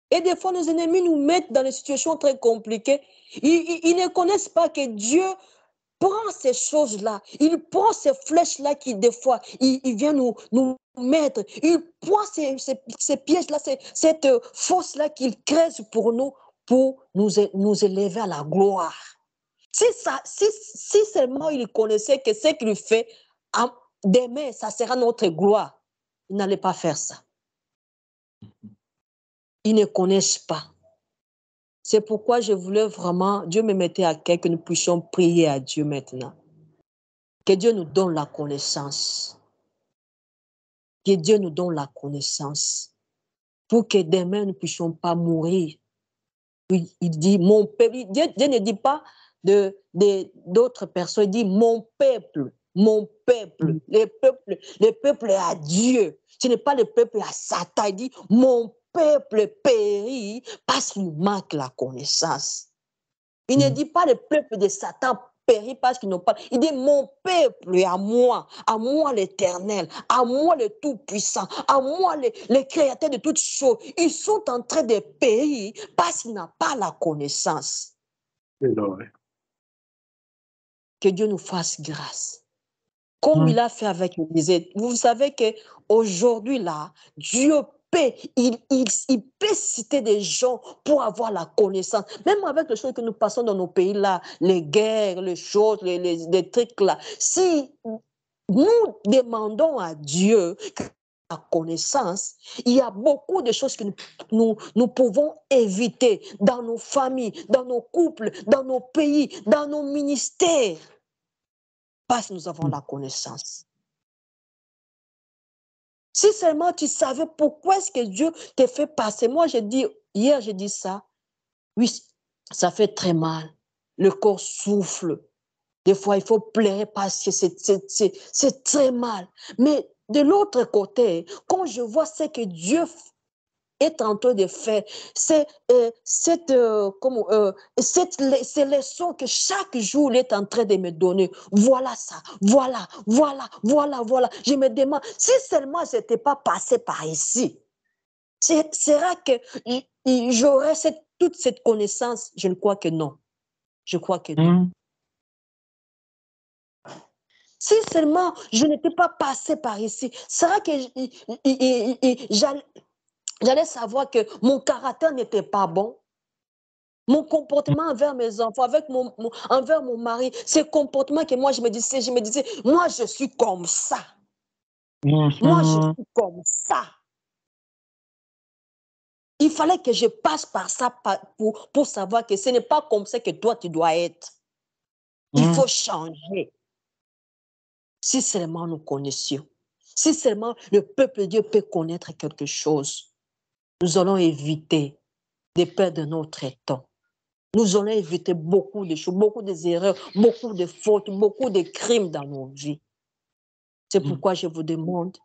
Et des fois, nos ennemis nous mettent dans des situations très compliquées. Ils ne connaissent pas que Dieu prend ces choses-là, il prend ces flèches-là qui, des fois, il vient nous mettre, il prend ces pièges-là, cette fosse-là qu'il creuse pour nous élever à la gloire. Si seulement il connaissait que ce qu'il fait, demain, ça sera notre gloire, il n'allait pas faire ça. Ils ne connaissent pas. C'est pourquoi je voulais vraiment, Dieu me mettait à cœur que nous puissions prier à Dieu maintenant. Que Dieu nous donne la connaissance. Que Dieu nous donne la connaissance. Pour que demain, nous ne puissions pas mourir. Il dit, mon peuple. Dieu ne dit pas d'autres personnes. Il dit, mon peuple. Mon peuple. Le peuple est à Dieu. Ce n'est pas le peuple à Satan. Il dit, mon peuple périt parce qu'il manque la connaissance. Il ne dit pas le peuple de Satan périt parce qu'ils n'ont pas. Il dit mon peuple est à moi l'Éternel, à moi le Tout-Puissant, à moi les créateurs de toutes choses. Ils sont en train de périr parce qu'ils n'ont pas la connaissance. Que Dieu nous fasse grâce. Comme il a fait avec Élisée. Vous savez qu'aujourd'hui, là, Dieu il peut citer des gens pour avoir la connaissance. Même avec les choses que nous passons dans nos pays là, les guerres, les choses, les trucs là. Si nous demandons à Dieu la connaissance, il y a beaucoup de choses que nous pouvons éviter dans nos familles, dans nos couples, dans nos pays, dans nos ministères, parce que nous avons la connaissance. Si seulement tu savais pourquoi est-ce que Dieu t'a fait passer. Moi, hier, j'ai dit ça. Oui, ça fait très mal. Le corps souffle. Des fois, il faut pleurer parce que c'est très mal. Mais de l'autre côté, quand je vois ce que Dieu est en train de faire, ces leçons que chaque jour il est en train de me donner, voilà ça, voilà. Je me demande, si seulement je n'étais pas passé par ici, sera que j'aurais toute cette connaissance? Je ne crois que non. Je crois que non. Si seulement je n'étais pas passé par ici, sera que j'allais savoir que mon caractère n'était pas bon. Mon comportement envers mes enfants, envers mon mari, ce comportement que moi je me disais, moi je suis comme ça. Moi je suis comme ça. Il fallait que je passe par ça pour savoir que ce n'est pas comme ça que toi tu dois être. Il faut changer. Si seulement nous connaissions, si seulement le peuple de Dieu peut connaître quelque chose, nous allons éviter de perdre notre temps. Nous allons éviter beaucoup de choses, beaucoup d'erreurs, beaucoup de fautes, beaucoup de crimes dans nos vies. C'est pourquoi je vous demande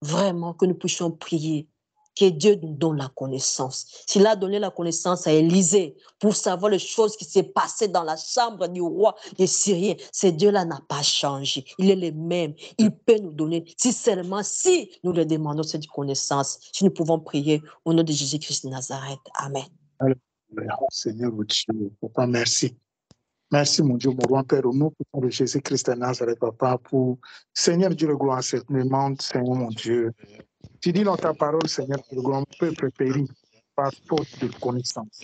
vraiment que nous puissions prier, que Dieu nous donne la connaissance. S'il a donné la connaissance à Élisée pour savoir les choses qui s'est passées dans la chambre du roi des Syriens, ce Dieu-là n'a pas changé. Il est le même. Il peut nous donner, si nous le demandons cette connaissance, si nous pouvons prier au nom de Jésus-Christ de Nazareth. Amen. Seigneur Dieu, Papa, merci. Merci, mon Dieu, mon roi, Père, au nom de Jésus-Christ de Nazareth, Papa, pour Seigneur Dieu, le gloire, cette demande, Seigneur, mon Dieu. Tu dis dans ta parole, Seigneur, que le grand peuple périt par faute de connaissance.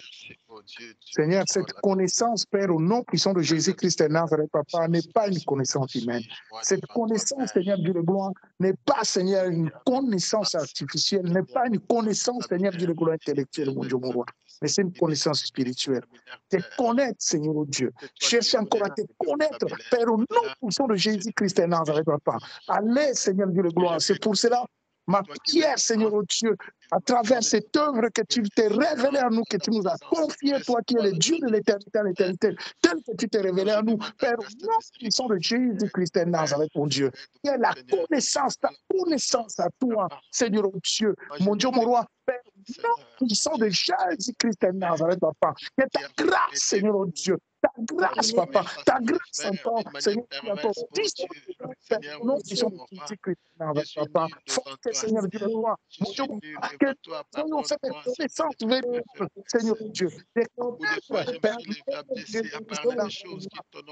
Seigneur, cette connaissance, Père, au nom puissant de Jésus-Christ de Nazareth, Papa, n'est pas une connaissance humaine. Cette connaissance, Seigneur Dieu de gloire, n'est pas, Seigneur, une connaissance artificielle, n'est pas une connaissance, Seigneur Dieu de gloire, intellectuelle, mon Dieu, mon roi, mais c'est une connaissance spirituelle. Te connaître, Seigneur oh Dieu. Cherche encore à te connaître, Père, au nom puissant de Jésus-Christ de Nazareth, Papa. Allez, Seigneur Dieu de gloire. C'est pour cela, ma prière, Seigneur oh Dieu, à travers cette œuvre que tu t'es révélé à nous, que tu nous as confié, toi qui es le Dieu de l'éternité à l'éternité, tel que tu t'es révélé à nous, Père, au nom puissant de Jésus-Christ de Nazareth, mon Dieu. Il y a la connaissance, ta connaissance à toi, Seigneur oh Dieu, mon Dieu, mon roi, Père, au nom puissant de Jésus-Christ de Nazareth, Papa. Que ta grâce, Seigneur oh Dieu, ta grâce, Papa, ta grâce encore, Seigneur, qui est encore disponible, Père, au nom puissant de Jésus-Christ de Nazareth, Papa. Forte, Seigneur Dieu, le roi, mon Dieu, mon roi, que soyons cette connaissance véritable, Seigneur Dieu, des connaître, Père, Jésus-Christ de Nazareth, Seigneur, tout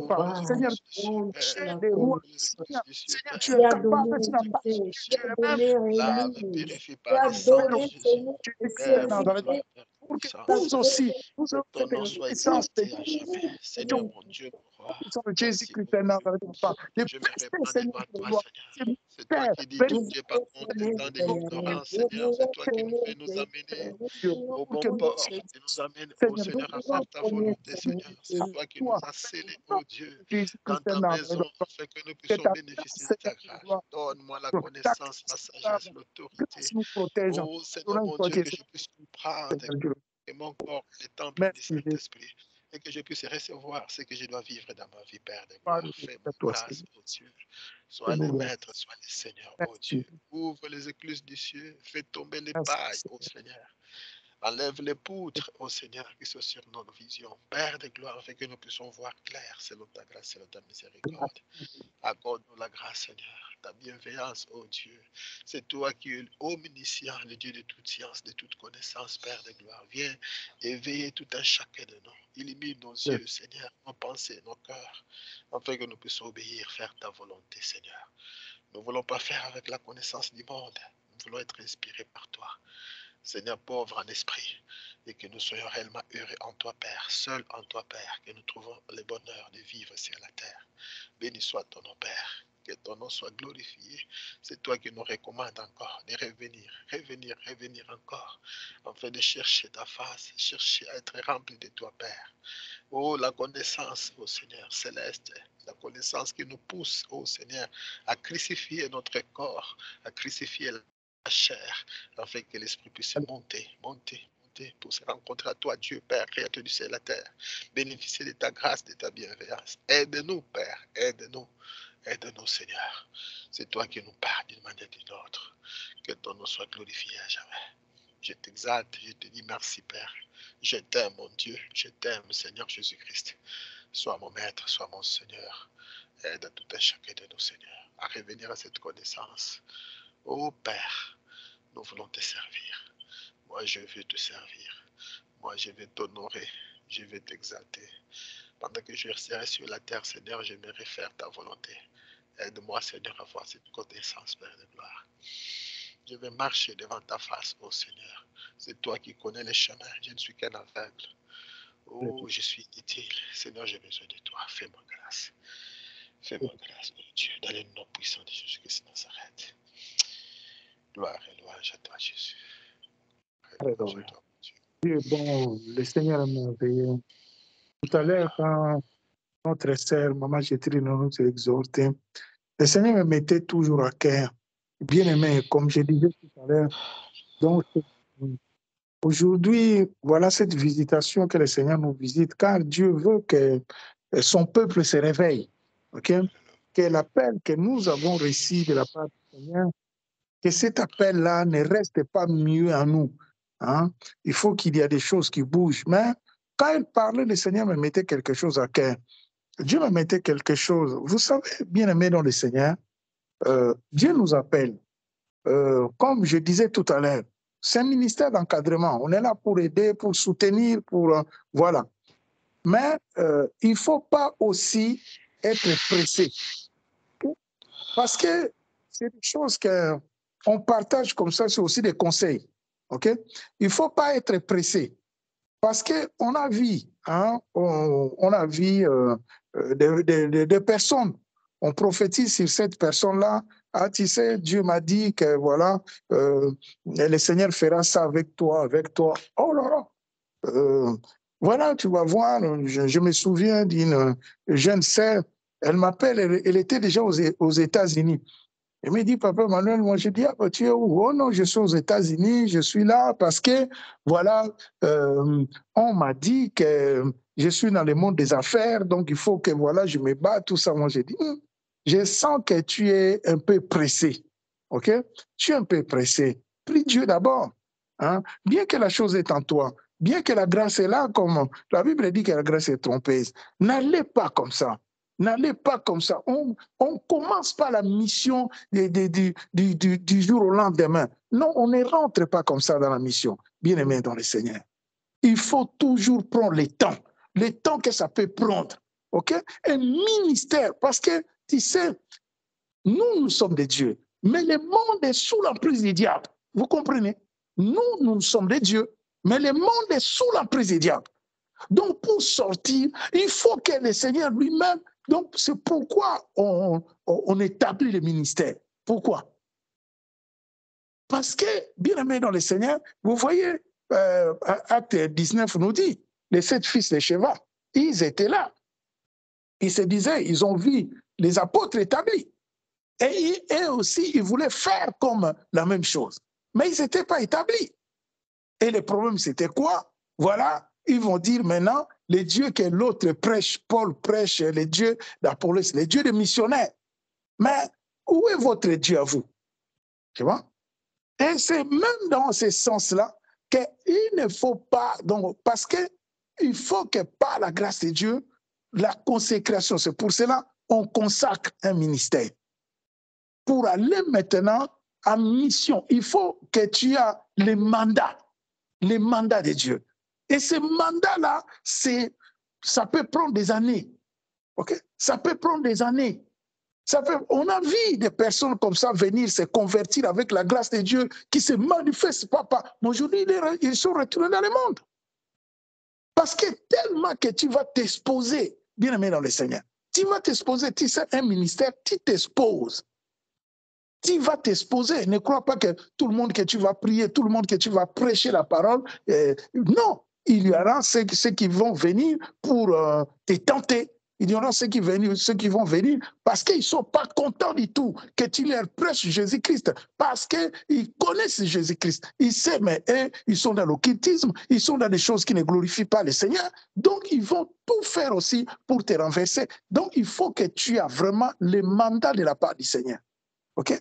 Papa, Seigneur, des rois, Seigneur, tu es capable, tu n'as pas changé, tu es même Jésus de Nazareth, pour que nous aussi, nous avons cette connaissance de Jésus-Christ de Nazareth, Papa, de prester, Seigneur, de gloire, ce mystère, pour que nous, Seigneur, nous pouvons connaître toi, Jésus-Christ de Nazareth, que ta grâce, Seigneur, de gloire, ta grâce nous protège. Merci, Jésus. Et que je puisse recevoir ce que je dois vivre dans ma vie, Père de gloire. Fais-moi grâce, oh Dieu. Sois le Maître, sois le Seigneur, oh Dieu. Ouvre les écluses du ciel, fais tomber les pailles, oh Seigneur. Enlève les poutres, ô Seigneur, qui sont sur nos visions. Père de gloire, afin que nous puissions voir clair selon ta grâce, selon ta miséricorde. Accorde-nous la grâce, Seigneur, ta bienveillance, ô Dieu. C'est toi qui es omniscient, le Dieu de toute science, de toute connaissance, Père de gloire. Viens éveiller tout un chacun de nous. Illumine nos yeux, Seigneur, nos pensées, nos cœurs, afin que nous puissions obéir, faire ta volonté, Seigneur. Nous ne voulons pas faire avec la connaissance du monde. Nous voulons être inspirés par toi. Seigneur, pauvre en esprit, et que nous soyons réellement heureux en toi, Père, seul en toi, Père, que nous trouvons le bonheur de vivre sur la terre. Béni soit ton nom, Père. Que ton nom soit glorifié. C'est toi qui nous recommandes encore de revenir encore, afin de chercher ta face, chercher à être rempli de toi, Père. Oh, la connaissance, oh Seigneur céleste, la connaissance qui nous pousse, oh Seigneur, à crucifier notre corps, à crucifier la chair, afin que l'Esprit puisse monter pour se rencontrer à toi, Dieu, Père, Créateur du ciel et de la terre. Bénéficier de ta grâce, de ta bienveillance. Aide-nous, Père, aide-nous. Aide-nous, Seigneur. C'est toi qui nous parles d'une manière ou d'une autre. Que ton nom soit glorifié à jamais. Je t'exalte, je te dis merci, Père. Je t'aime, mon Dieu. Je t'aime, Seigneur Jésus-Christ. Sois mon maître, sois mon Seigneur. Aide à tout un chacun de nous, Seigneur, à revenir à cette connaissance. Oh, Père, nous voulons te servir. Moi, je veux te servir. Moi, je vais t'honorer. Je vais t'exalter. Pendant que je serai sur la terre, Seigneur, j'aimerais faire ta volonté. Aide-moi, Seigneur, à avoir cette connaissance, Père de gloire. Je vais marcher devant ta face, ô Seigneur. C'est toi qui connais les chemins. Je ne suis qu'un aveugle. Oh, je suis inutile. Seigneur, j'ai besoin de toi. Fais-moi grâce. Fais-moi grâce, oh Dieu, dans le nom puissant de Jésus-Christ de Nazareth. Gloire et louange à toi, Jésus. Louange à toi, Dieu. Bon, le Seigneur est merveilleux. Tout à l'heure, quand notre sœur, Maman Gétrie, nous exhortait, le Seigneur me mettait toujours à cœur. Bien aimé, comme je disais tout à l'heure. Donc, aujourd'hui, voilà cette visitation que le Seigneur nous visite, car Dieu veut que son peuple se réveille. Okay? Que l'appel que nous avons reçu de la part du Seigneur, que cet appel-là ne reste pas mieux en nous. Hein? Il faut qu'il y ait des choses qui bougent. Mais quand il parlait, le Seigneur me mettait quelque chose à cœur. Dieu me mettait quelque chose. Vous savez, bien aimé dans le Seigneur, Dieu nous appelle. Comme je disais tout à l'heure, c'est un ministère d'encadrement. On est là pour aider, pour soutenir, pour... voilà. Mais il ne faut pas aussi être pressé. Parce que c'est des choses qu'on partage comme ça, c'est aussi des conseils. Okay? Il ne faut pas être pressé. Parce qu'on a vu, hein, on a vu des personnes. On prophétise sur cette personne-là. Ah, tu sais, Dieu m'a dit que voilà, le Seigneur fera ça avec toi, avec toi. Oh là là! Voilà, tu vas voir, je me souviens d'une jeune sœur, elle m'appelle, elle était déjà aux États-Unis. Elle me dit, Papa Manuel, moi je dis, ah, bah, tu es où? Oh non, je suis aux États-Unis, je suis là parce que, voilà, on m'a dit que je suis dans le monde des affaires, donc il faut que, voilà, je me bats, tout ça. Moi, j'ai dit, je sens que tu es un peu pressé, ok? Tu es un peu pressé. Prie Dieu d'abord, hein? Bien que la chose est en toi, bien que la grâce est là, comme la Bible dit que la grâce est trompeuse, n'allez pas comme ça. N'allez pas comme ça. On ne commence pas la mission du jour au lendemain. Non, on ne rentre pas comme ça dans la mission. Bien-aimé dans le Seigneur. Il faut toujours prendre le temps que ça peut prendre. OK? Un ministère, parce que, tu sais, nous sommes des dieux, mais le monde est sous l'emprise du diable. Vous comprenez? Nous sommes des dieux, mais le monde est sous l'emprise du diable. Donc, pour sortir, il faut que le Seigneur lui-même... Donc, c'est pourquoi on établit le ministère. Pourquoi? Parce que, bien aimé dans le Seigneur, vous voyez, Acte 19 nous dit, les 7 fils de Sheva, ils étaient là. Ils se disaient, ils ont vu les apôtres établis. Et eux aussi, ils voulaient faire comme la même chose. Mais ils n'étaient pas établis. Et le problème, c'était quoi? Voilà, ils vont dire maintenant, les dieux que l'autre prêche, Paul prêche, les dieux d'Apollos, les dieux des missionnaires. Mais où est votre Dieu à vous? Tu vois? Et c'est même dans ce sens-là qu'il ne faut pas, donc, parce qu'il faut que par la grâce de Dieu, la consécration, c'est pour cela on consacre un ministère. Pour aller maintenant en mission, il faut que tu aies les mandats de Dieu. Et ce mandat-là, ça peut prendre des années. Okay? Ça peut prendre des années. On a vu des personnes comme ça venir se convertir avec la grâce de Dieu qui se manifeste, papa. Mais aujourd'hui, ils sont retournés dans le monde. Parce que tellement que tu vas t'exposer, bien aimé dans le Seigneur, tu vas t'exposer, tu sais, un ministère, tu t'exposes. Tu vas t'exposer. Ne crois pas que tout le monde que tu vas prier, tout le monde que tu vas prêcher la parole. Non, il y aura ceux qui vont venir pour te tenter. Il y aura ceux qui vont venir parce qu'ils ne sont pas contents du tout que tu leur prêches Jésus-Christ. Parce qu'ils connaissent Jésus-Christ. Ils savent, mais eux, ils sont dans l'occultisme, ils sont dans des choses qui ne glorifient pas le Seigneur. Donc, ils vont tout faire aussi pour te renverser. Donc, il faut que tu aies vraiment le mandat de la part du Seigneur. OK?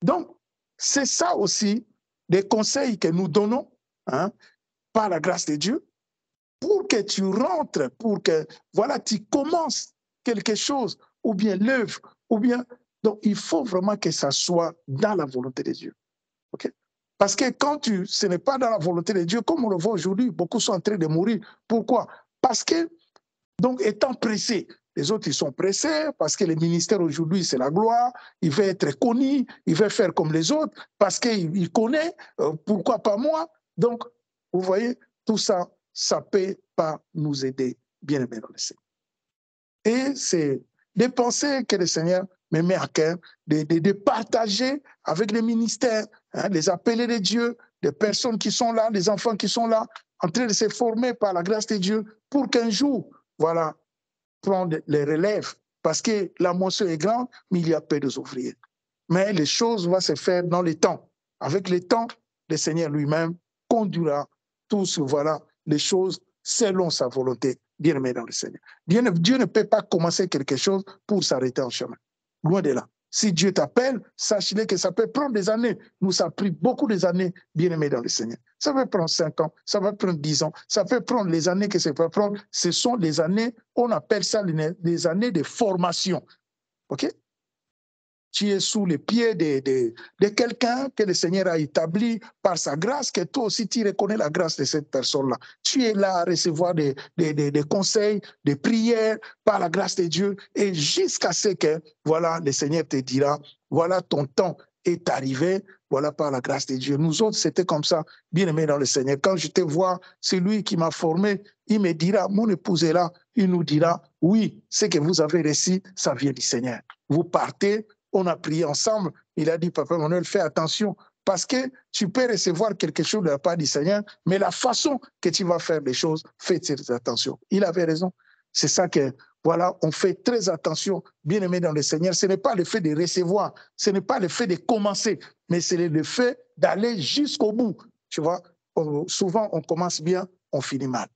Donc, c'est ça aussi des conseils que nous donnons par la grâce de Dieu pour que tu rentres, pour que voilà, tu commences quelque chose, ou bien l'œuvre, ou bien... Donc, il faut vraiment que ça soit dans la volonté de Dieu. Okay? Parce que quand ce n'est pas dans la volonté de Dieu, comme on le voit aujourd'hui, beaucoup sont en train de mourir. Pourquoi? Parce que, donc, étant pressés, les autres, ils sont pressés parce que le ministère aujourd'hui, c'est la gloire. Il veut être connu, il veut faire comme les autres parce qu'il connaît, pourquoi pas moi? Donc, vous voyez, tout ça, ça ne peut pas nous aider, bien aimés dans le Seigneur. Et c'est des pensées que le Seigneur me met à cœur, de partager avec les ministères, les appelés de Dieu, des personnes qui sont là, des enfants qui sont là, en train de se former par la grâce de Dieu, pour qu'un jour, voilà, prendre les relèves, parce que la moisson est grande, mais il y a peu d'ouvriers. Mais les choses vont se faire dans le temps. Avec le temps, le Seigneur lui-même conduira tous, voilà, les choses selon sa volonté, bien aimé dans le Seigneur. Dieu ne peut pas commencer quelque chose pour s'arrêter en chemin. Loin de là. Si Dieu t'appelle, sachez que ça peut prendre des années. Nous, ça a pris beaucoup d'années, bien aimés dans le Seigneur. Ça peut prendre 5 ans, ça va prendre 10 ans, ça peut prendre les années que ça peut prendre. Ce sont les années, on appelle ça les années de formation. OK? Tu es sous les pieds de quelqu'un que le Seigneur a établi par sa grâce, que toi aussi tu reconnais la grâce de cette personne-là. Tu es là à recevoir des conseils, des prières par la grâce de Dieu, et jusqu'à ce que, voilà, le Seigneur te dira, voilà, ton temps est arrivé, voilà, par la grâce de Dieu. Nous autres, c'était comme ça, bien aimé dans le Seigneur. Quand je te vois, c'est lui qui m'a formé, il me dira, mon épouse est là, il nous dira, oui, ce que vous avez reçu, ça vient du Seigneur. Vous partez. On a prié ensemble. Il a dit, Papa Emmanuel, fais attention parce que tu peux recevoir quelque chose de la part du Seigneur, mais la façon que tu vas faire les choses, fais très attention. Il avait raison. C'est ça que, voilà, on fait très attention, bien aimé dans le Seigneur. Ce n'est pas le fait de recevoir, ce n'est pas le fait de commencer, mais c'est le fait d'aller jusqu'au bout. Tu vois, souvent on commence bien, on finit mal.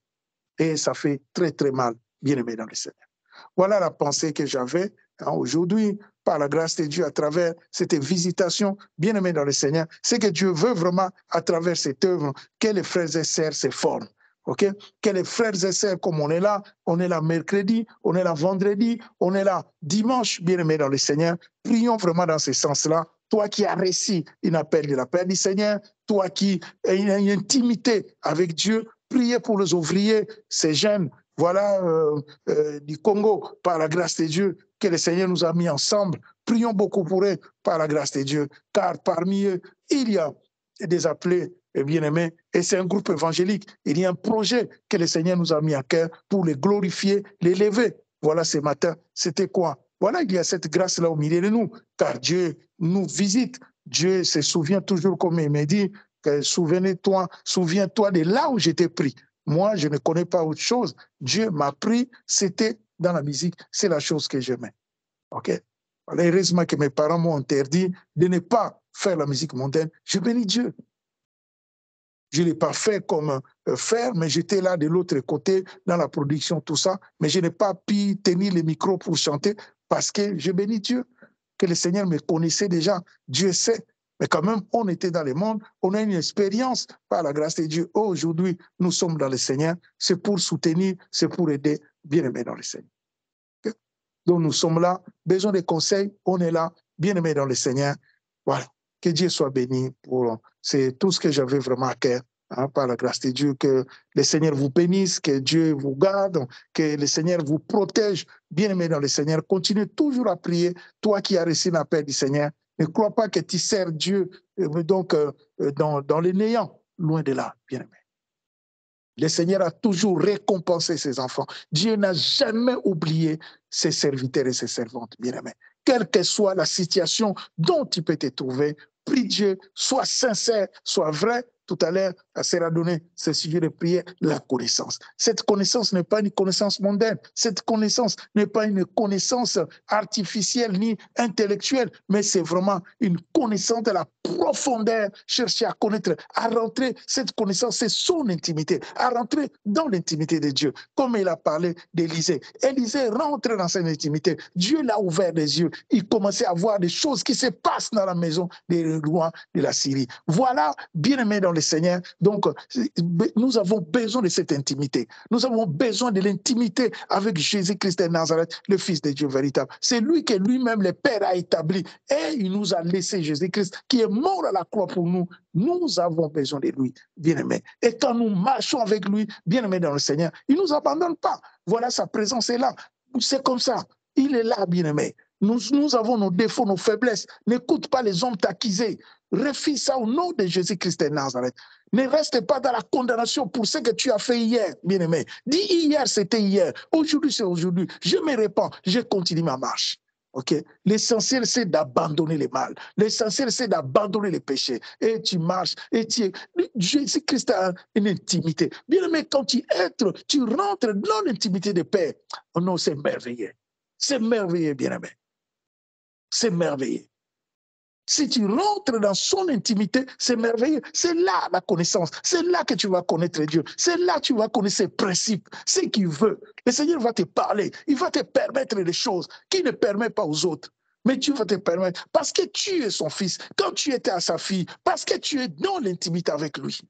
Et ça fait très, très mal, bien aimé dans le Seigneur. Voilà la pensée que j'avais aujourd'hui, par la grâce de Dieu, à travers cette visitation, bien aimée dans le Seigneur. C'est que Dieu veut vraiment, à travers cette œuvre, que les frères et sœurs se forment. Okay? Que les frères et sœurs, comme on est là mercredi, on est là vendredi, on est là dimanche, bien aimé dans le Seigneur. Prions vraiment dans ce sens-là. Toi qui as reçu un appel de la part du Seigneur, toi qui as une intimité avec Dieu, priez pour les ouvriers, ces jeunes, voilà, du Congo, par la grâce de Dieu, que le Seigneur nous a mis ensemble. Prions beaucoup pour eux, par la grâce de Dieu, car parmi eux, il y a des appelés et bien-aimés, et c'est un groupe évangélique. Il y a un projet que le Seigneur nous a mis à cœur pour les glorifier, les lever. Voilà, ce matin, c'était quoi? Voilà, il y a cette grâce-là au milieu de nous, car Dieu nous visite. Dieu se souvient toujours, comme il me dit, que souviens-toi de là où j'étais pris. Moi, je ne connais pas autre chose. Dieu m'a pris, c'était dans la musique, c'est la chose que j'aimais. OK? Heureusement que mes parents m'ont interdit de ne pas faire la musique mondaine. Je bénis Dieu. Je ne l'ai pas fait comme faire, mais j'étais là de l'autre côté dans la production, tout ça. Mais je n'ai pas pu tenir le micro pour chanter parce que je bénis Dieu, que le Seigneur me connaissait déjà. Dieu sait. Mais quand même, on était dans le monde, on a une expérience par la grâce de Dieu. Aujourd'hui, nous sommes dans le Seigneur. C'est pour soutenir, c'est pour aider, bien aimé dans le Seigneur. Okay? Donc nous sommes là, besoin de conseils, on est là, bien aimé dans le Seigneur. Voilà. Que Dieu soit béni pour. C'est tout ce que j'avais vraiment à cœur par la grâce de Dieu. Que le Seigneur vous bénisse, que Dieu vous garde, que le Seigneur vous protège. Bien-aimé dans le Seigneur, continue toujours à prier. Toi qui as reçu la paix du Seigneur, ne crois pas que tu sers Dieu dans le néant. Loin de là, bien-aimé. Le Seigneur a toujours récompensé ses enfants. Dieu n'a jamais oublié ses serviteurs et ses servantes, bien-aimés. Quelle que soit la situation dont tu peux te trouver, prie Dieu, sois sincère, sois vrai. Tout à l'heure, à sera donné ce sujet de prière, la connaissance. Cette connaissance n'est pas une connaissance mondaine. Cette connaissance n'est pas une connaissance artificielle ni intellectuelle, mais c'est vraiment une connaissance de la profondeur. Chercher à connaître, à rentrer. Cette connaissance, c'est son intimité, à rentrer dans l'intimité de Dieu. Comme il a parlé d'Élisée. Élisée rentre dans son intimité. Dieu l'a ouvert les yeux. Il commençait à voir des choses qui se passent dans la maison des rois de la Syrie. Voilà, bien-aimé dans le Seigneur. Donc, nous avons besoin de cette intimité. Nous avons besoin de l'intimité avec Jésus-Christ de Nazareth, le Fils de Dieu véritable. C'est lui que lui-même, le Père, a établi. Et il nous a laissé Jésus-Christ, qui est mort à la croix pour nous. Nous avons besoin de lui, bien-aimé. Et quand nous marchons avec lui, bien-aimé dans le Seigneur, il ne nous abandonne pas. Voilà, sa présence est là. C'est comme ça. Il est là, bien-aimé. Nous avons nos défauts, nos faiblesses. N'écoute pas les hommes t'accuser. Refuse ça au nom de Jésus-Christ de Nazareth. Ne reste pas dans la condamnation pour ce que tu as fait hier, bien-aimé. Dis hier, c'était hier. Aujourd'hui, c'est aujourd'hui. Je me répands. Je continue ma marche. Okay? L'essentiel, c'est d'abandonner le mal. L'essentiel, c'est d'abandonner les péchés. Et tu marches. Et Jésus-Christ a une intimité. Bien-aimé, quand tu rentres dans l'intimité de Père. Oh non, c'est merveilleux. C'est merveilleux, bien-aimé. C'est merveilleux. Si tu rentres dans son intimité, c'est merveilleux. C'est là la connaissance. C'est là que tu vas connaître Dieu. C'est là que tu vas connaître ses principes, ce qu'il veut. Le Seigneur va te parler. Il va te permettre des choses qu'il ne permet pas aux autres. Mais Dieu va te permettre parce que tu es son fils. Quand tu étais à sa fille, parce que tu es dans l'intimité avec lui.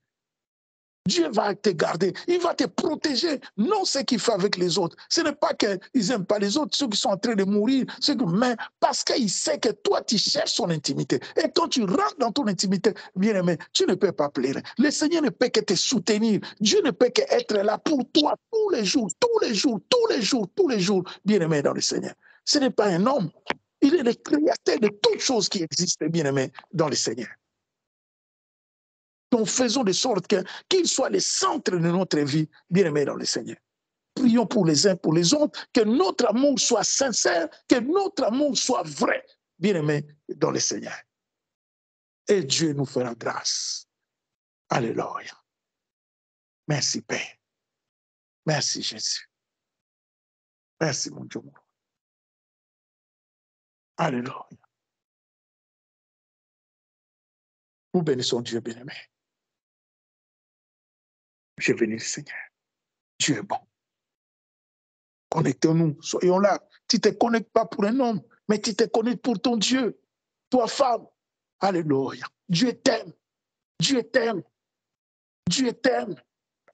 Dieu va te garder, il va te protéger, non ce qu'il fait avec les autres. Ce n'est pas qu'ils n'aiment pas les autres, ceux qui sont en train de mourir, mais parce qu'il sait que toi, tu cherches son intimité. Et quand tu rentres dans ton intimité, bien aimé, tu ne peux pas plaire. Le Seigneur ne peut que te soutenir. Dieu ne peut qu'être là pour toi tous les jours, tous les jours, tous les jours, tous les jours, bien aimé dans le Seigneur. Ce n'est pas un homme. Il est le créateur de toutes choses qui existent, bien aimé, dans le Seigneur. Donc, faisons de sorte qu'il soit le centre de notre vie, bien-aimés dans le Seigneur. Prions pour les uns, pour les autres, que notre amour soit sincère, que notre amour soit vrai, bien-aimés dans le Seigneur. Et Dieu nous fera grâce. Alléluia. Merci, Père. Merci, Jésus. Merci, mon Dieu. Alléluia. Nous bénissons Dieu, bien-aimé. Je bénis le Seigneur. Dieu est bon. Connectons-nous, soyons là. Tu ne te connectes pas pour un homme, mais tu te connectes pour ton Dieu. Toi, femme, alléluia. Dieu t'aime. Dieu t'aime. Dieu t'aime.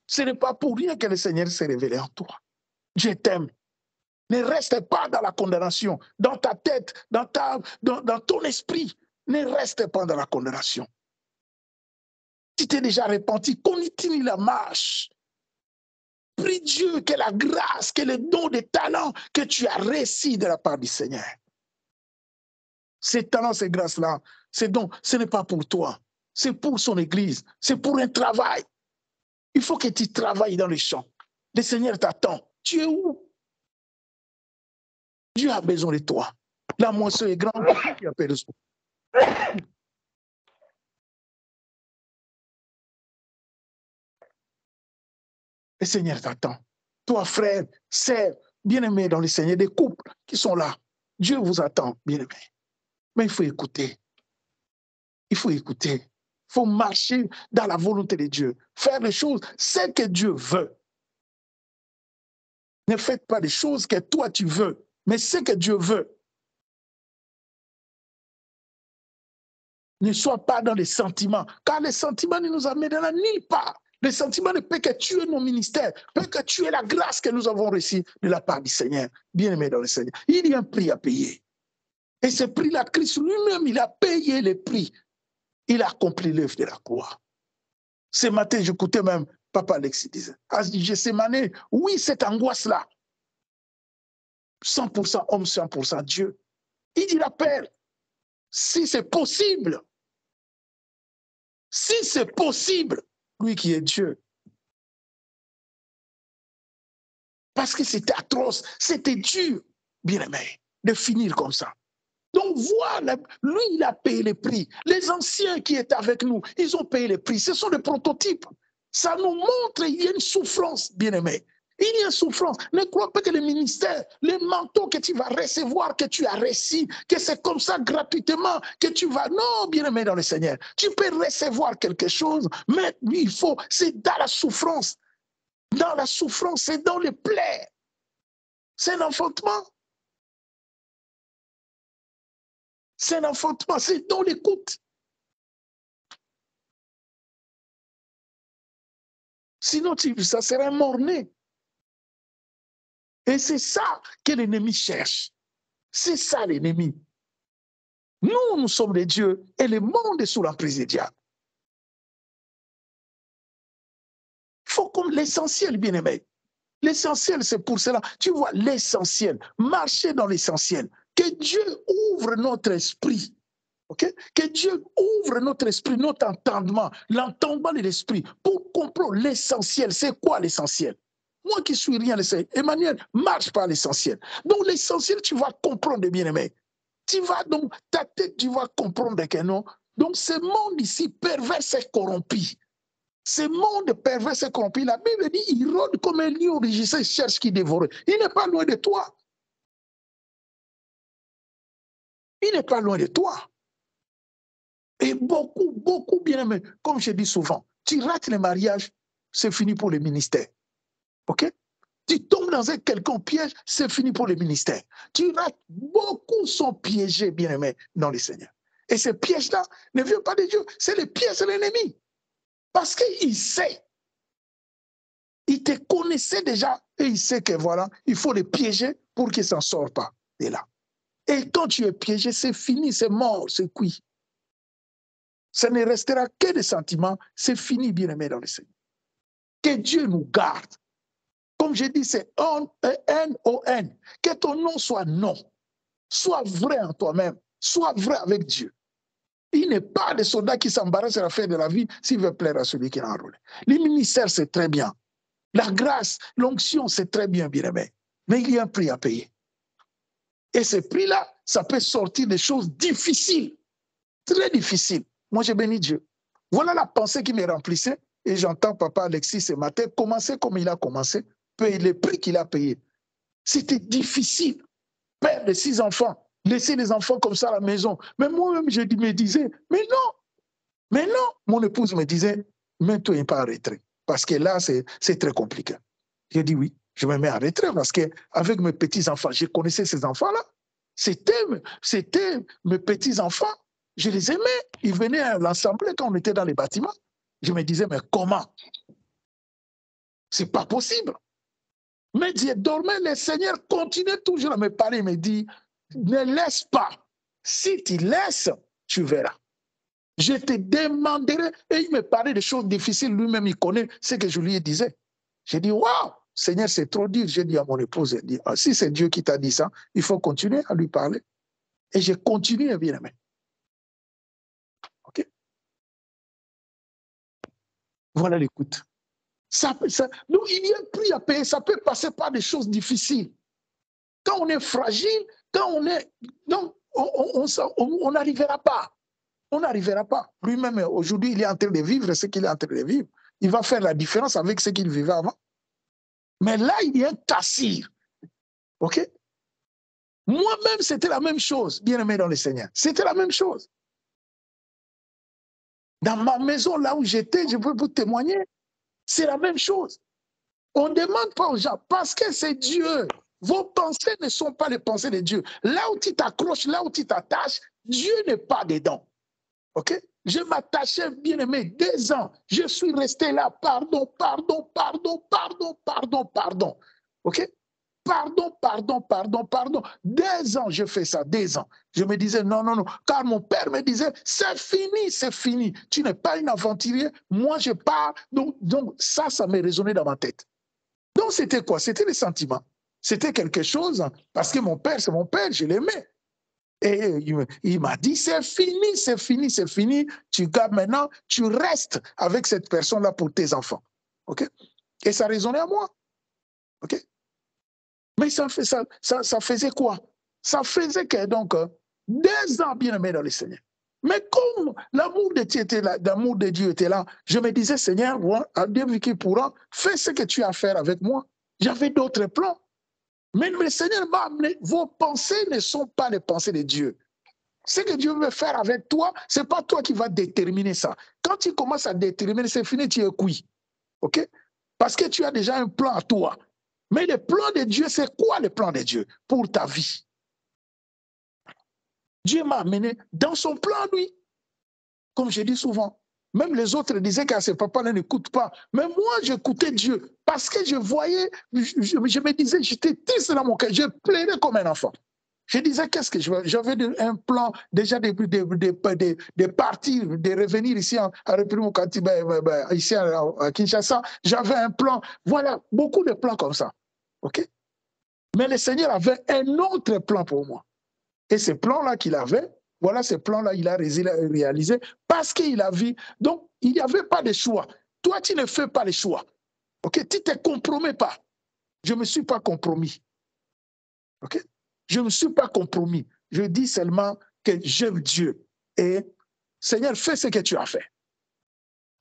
Ce n'est pas pour rien que le Seigneur s'est révélé en toi. Dieu t'aime. Ne reste pas dans la condamnation, dans ta tête, dans ton esprit. Ne reste pas dans la condamnation. Tu t'es déjà repenti, continue la marche. Prie Dieu que la grâce, que le don de talent que tu as reçu de la part du Seigneur. Ces talents, ces grâces-là, ces dons, ce n'est pas pour toi. C'est pour son Église. C'est pour un travail. Il faut que tu travailles dans les champs. Le Seigneur t'attend. Tu es où? Dieu a besoin de toi. La moisson est grande. Tu as besoin. Le Seigneur t'attend. Toi, frère, sœur, bien-aimé dans le Seigneur, des couples qui sont là. Dieu vous attend, bien-aimé. Mais il faut écouter. Il faut écouter. Il faut marcher dans la volonté de Dieu. Faire les choses, c'est que Dieu veut. Ne faites pas des choses que toi tu veux, mais c'est que Dieu veut. Ne sois pas dans les sentiments, car les sentiments ne nous amènent nulle part. Les sentiments ne peuvent que tuer nos ministères, peuvent que tuer la grâce que nous avons reçue de la part du Seigneur. Bien-aimé dans le Seigneur, il y a un prix à payer. Et ce prix-là, Christ lui-même, il a payé le prix. Il a accompli l'œuvre de la croix. Ce matin, j'écoutais même Papa Alexis disait, à Gethsémane, oui, cette angoisse-là, 100% homme, 100% Dieu. Il dit la Père, si c'est possible, lui qui est Dieu. Parce que c'était atroce, c'était dur, bien aimé, de finir comme ça. Donc voilà, lui, il a payé les prix. Les anciens qui étaient avec nous, ils ont payé les prix. Ce sont des prototypes. Ça nous montre qu'il y a une souffrance, bien aimé. Il y a une souffrance. Ne crois pas que le ministère, les manteaux que tu vas recevoir, que tu as reçus, que c'est comme ça gratuitement, que tu vas... Non, bien aimé dans le Seigneur. Tu peux recevoir quelque chose, mais il faut... C'est dans la souffrance. Dans la souffrance, c'est dans les plaies. C'est l'enfantement. C'est un enfantement, c'est dans l'écoute. Sinon, ça serait mort-né. Et c'est ça que l'ennemi cherche. C'est ça l'ennemi. Nous sommes des dieux et le monde est sous l'emprise du diable. Il faut comme l'essentiel, bien-aimé. L'essentiel, c'est pour cela. Tu vois, l'essentiel, marcher dans l'essentiel. Que Dieu ouvre notre esprit. Okay? Que Dieu ouvre notre esprit, notre entendement, l'entendement de l'esprit pour comprendre l'essentiel. C'est quoi l'essentiel? Moi qui suis rien, Emmanuel, marche par l'essentiel. Donc l'essentiel, tu vas comprendre, bien-aimé. Tu vas donc, ta tête, tu vas comprendre que non. Donc ce monde ici, pervers et corrompu. Ce monde pervers et corrompu, la Bible dit, il rôde comme un lion rugissant, il cherche qui dévore. Il n'est pas loin de toi. Il n'est pas loin de toi. Et beaucoup bien aimé. Comme je dis souvent, tu rates le mariage, c'est fini pour le ministère. OK? Tu tombes dans un quelconque piège, c'est fini pour le ministère. Tu rates, beaucoup sont piégés, bien aimé, dans le Seigneur. Et ces pièges-là ne viennent pas de Dieu, c'est les pièges de l'ennemi. Parce qu'il sait. Il te connaissait déjà et il sait que voilà, il faut les piéger pour qu'ils ne s'en sortent pas de là. Et quand tu es piégé, c'est fini, c'est mort, c'est cuit. Ça ne restera que des sentiments. C'est fini, bien-aimé dans le Seigneur. Que Dieu nous garde. Comme je dis, c'est N-O-N. Que ton nom soit non. Sois vrai en toi-même. Sois vrai avec Dieu. Il n'est pas des soldats qui s'embarrassent à la fin de la vie s'il veut plaire à celui qui l'a enrôlé. Le ministère, c'est très bien. La grâce, l'onction, c'est très bien, bien-aimé. Mais il y a un prix à payer. Et ce prix-là, ça peut sortir des choses difficiles. Très difficiles. Moi, j'ai béni Dieu. Voilà la pensée qui me remplissait. Et j'entends Papa Alexis ce matin commencer comme il a commencé, payer les prix qu'il a payés. C'était difficile. Père de 6 enfants, laisser les enfants comme ça à la maison. Mais moi-même, je me disais, mais non. Mon épouse me disait, mets-toi pas en retrait. Parce que là, c'est très compliqué. J'ai dit oui, je me mets en retrait parce qu'avec mes petits-enfants, je connaissais ces enfants-là. C'était mes petits-enfants. Je les aimais. Ils venaient à l'assemblée quand on était dans les bâtiments. Je me disais, mais comment? C'est pas possible. Mais je dormais, le Seigneur continuait toujours à me parler. Il me dit, ne laisse pas. Si tu laisses, tu verras. Je te demanderai. Et il me parlait de choses difficiles. Lui-même, il connaît ce que je lui disais. J'ai dit, waouh, Seigneur, c'est trop dur. J'ai dit à mon épouse, dit, ah, si c'est Dieu qui t'a dit ça, il faut continuer à lui parler. Et j'ai continué, bien aimé. OK? Voilà l'écoute. Donc, il y a un prix à payer. Ça peut passer par des choses difficiles. Quand on est fragile, quand on est... Donc, on n'arrivera pas. On n'arrivera pas. Lui-même, aujourd'hui, il est en train de vivre ce qu'il est en train de vivre. Il va faire la différence avec ce qu'il vivait avant. Mais là, il y a un cassir. OK? Moi-même, c'était la même chose, bien aimé dans le Seigneur. C'était la même chose. Dans ma maison, là où j'étais, je peux vous témoigner, c'est la même chose. On ne demande pas aux gens, parce que c'est Dieu. Vos pensées ne sont pas les pensées de Dieu. Là où tu t'accroches, là où tu t'attaches, Dieu n'est pas dedans. OK? Je m'attachais, bien aimé, 2 ans. Je suis resté là, pardon. OK? pardon. Des ans, je fais ça, des ans. Je me disais, non, car mon père me disait, c'est fini. Tu n'es pas une aventurier, moi je pars. Donc ça m'est résonné dans ma tête. Donc c'était quoi? C'était les sentiments. C'était quelque chose, parce que mon père, c'est mon père, je l'aimais. Et il m'a dit, c'est fini. Tu gardes maintenant, tu restes avec cette personne-là pour tes enfants. OK? Et ça résonnait à moi. OK? Mais ça faisait quoi? Ça faisait que, donc, 2 ans bien-aimé dans le Seigneur. Mais comme l'amour de Dieu était là, je me disais, Seigneur, à Dieu qui pourra, fais ce que tu as à faire avec moi. J'avais d'autres plans. Mais le Seigneur m'a amené, vos pensées ne sont pas les pensées de Dieu. Ce que Dieu veut faire avec toi, ce n'est pas toi qui vas déterminer ça. Quand tu commences à déterminer, c'est fini, tu es cuit. OK? Parce que tu as déjà un plan à toi. Mais le plan de Dieu, c'est quoi le plan de Dieu pour ta vie? Dieu m'a amené dans son plan, lui. Comme je dis souvent, même les autres disaient qu'à ses papas n'écoutent pas. Mais moi, j'écoutais Dieu parce que je voyais, je me disais, j'étais triste dans mon cœur, je plairais comme un enfant. Je disais, qu'est-ce que je veux? J'avais un plan déjà de partir, de revenir ici à République, ici à Kinshasa. J'avais un plan. Voilà, beaucoup de plans comme ça. OK? Mais le Seigneur avait un autre plan pour moi. Et ce plan-là qu'il avait, voilà, ce plan-là, il a réalisé parce qu'il a vu. Donc, il n'y avait pas de choix. Toi, tu ne fais pas le choix. OK? Tu ne te compromets pas. Je ne me suis pas compromis. OK? Je ne me suis pas compromis. Je dis seulement que j'aime Dieu. Et Seigneur, fais ce que tu as fait.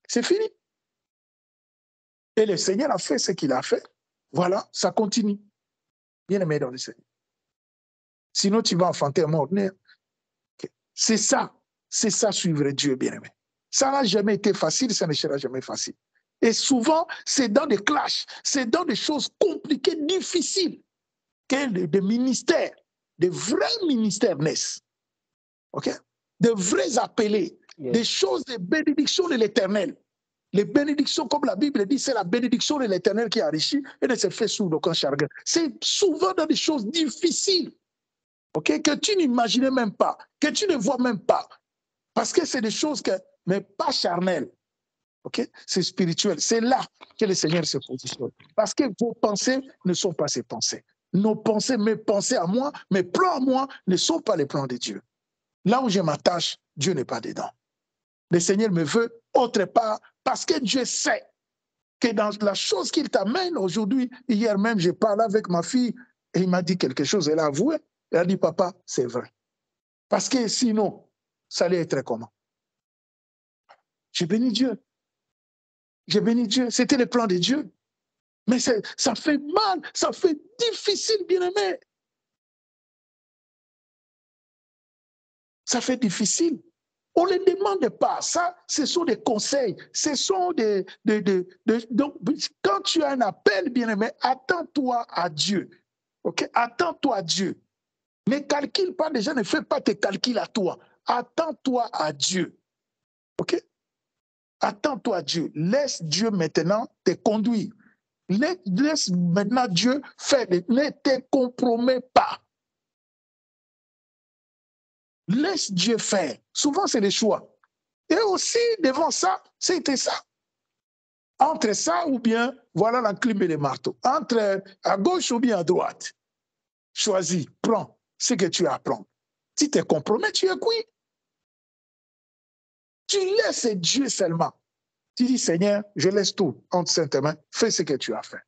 C'est fini. Et le Seigneur a fait ce qu'il a fait. Voilà, ça continue. Bien-aimé dans le Seigneur. Sinon, tu vas enfanter un mort. Okay. C'est ça, suivre Dieu, bien-aimé. Ça n'a jamais été facile, ça ne sera jamais facile. Et souvent, c'est dans des clashs, c'est dans des choses compliquées, difficiles, que des ministères, des vrais ministères naissent. OK? De vrais appelés, des choses, des bénédictions de l'Éternel. Les bénédictions, comme la Bible dit, c'est la bénédiction de l'Éternel qui enrichit et ne se fait sous aucun chagrin. C'est souvent dans des choses difficiles, okay, que tu n'imaginais même pas, que tu ne vois même pas. Parce que c'est des choses mais pas charnelles. Okay? C'est spirituel. C'est là que le Seigneur se positionne. Parce que vos pensées ne sont pas ses pensées. Nos pensées, mes pensées à moi, mes plans à moi ne sont pas les plans de Dieu. Là où je m'attache, Dieu n'est pas dedans. Le Seigneur me veut autre part parce que Dieu sait que dans la chose qu'il t'amène aujourd'hui, hier même, je parlais avec ma fille et il m'a dit quelque chose, elle a avoué, elle a dit, papa, c'est vrai. Parce que sinon, ça allait être comment? J'ai béni Dieu. J'ai béni Dieu. C'était le plan de Dieu. Mais ça fait mal, ça fait difficile, bien-aimé. Ça fait difficile. On ne les demande pas. Ça, ce sont des conseils. Ce sont donc, quand tu as un appel, bien-aimé, attends-toi à Dieu. OK? Attends-toi à Dieu. Ne calcule pas déjà, ne fais pas tes calculs à toi. Attends-toi à Dieu. OK? Attends-toi à Dieu. Laisse Dieu maintenant te conduire. Laisse maintenant Dieu faire. Ne te compromets pas. Laisse Dieu faire. Souvent, c'est le choix. Et aussi, devant ça, c'était ça. Entre ça ou bien, voilà l'enclume et le marteau. Entre à gauche ou bien à droite. Choisis, prends ce que tu as à prendre. Si tu te compromets, tu es cuit. Tu laisses Dieu seulement. Tu dis, Seigneur, je laisse tout entre saintes mains, fais ce que tu as fait.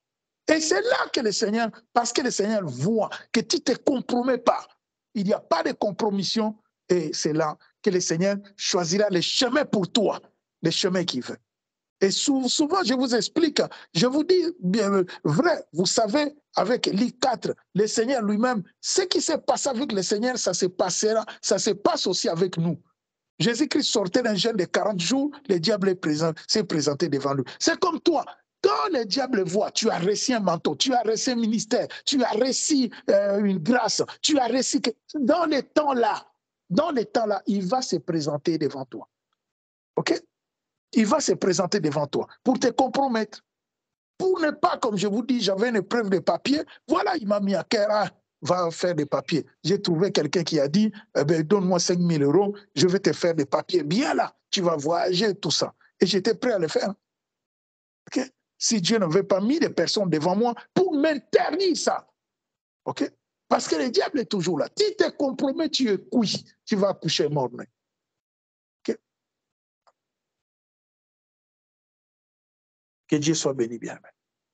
Et c'est là que le Seigneur, parce que le Seigneur voit que tu ne te compromets pas. Il n'y a pas de compromission. Et c'est là que le Seigneur choisira les chemins pour toi, les chemins qu'il veut. Et souvent, je vous explique, je vous dis bien vrai, vous savez, avec l'I4, le Seigneur lui-même, ce qui s'est passé avec le Seigneur, ça se passera, ça se passe aussi avec nous. Jésus-Christ sortait d'un jeûne de 40 jours, le diable s'est présenté devant lui. C'est comme toi. Quand le diable voit, tu as reçu un manteau, tu as reçu un ministère, tu as reçu une grâce, tu as reçu... Dans les temps-là, il va se présenter devant toi. OK? Il va se présenter devant toi pour te compromettre. pour ne pas, comme je vous dis, j'avais une épreuve de papier, voilà, il m'a mis à cœur, va faire des papiers. J'ai trouvé quelqu'un qui a dit, eh ben, donne-moi 5 000 €, je vais te faire des papiers. Bien là, tu vas voyager, tout ça. Et j'étais prêt à le faire. Okay? Si Dieu n'avait pas mis des personnes devant moi pour m'interdire ça. Okay? Parce que le diable est toujours là. Si tu te compromets, tu es cuit. Tu vas coucher mort. Okay? Que Dieu soit béni bien.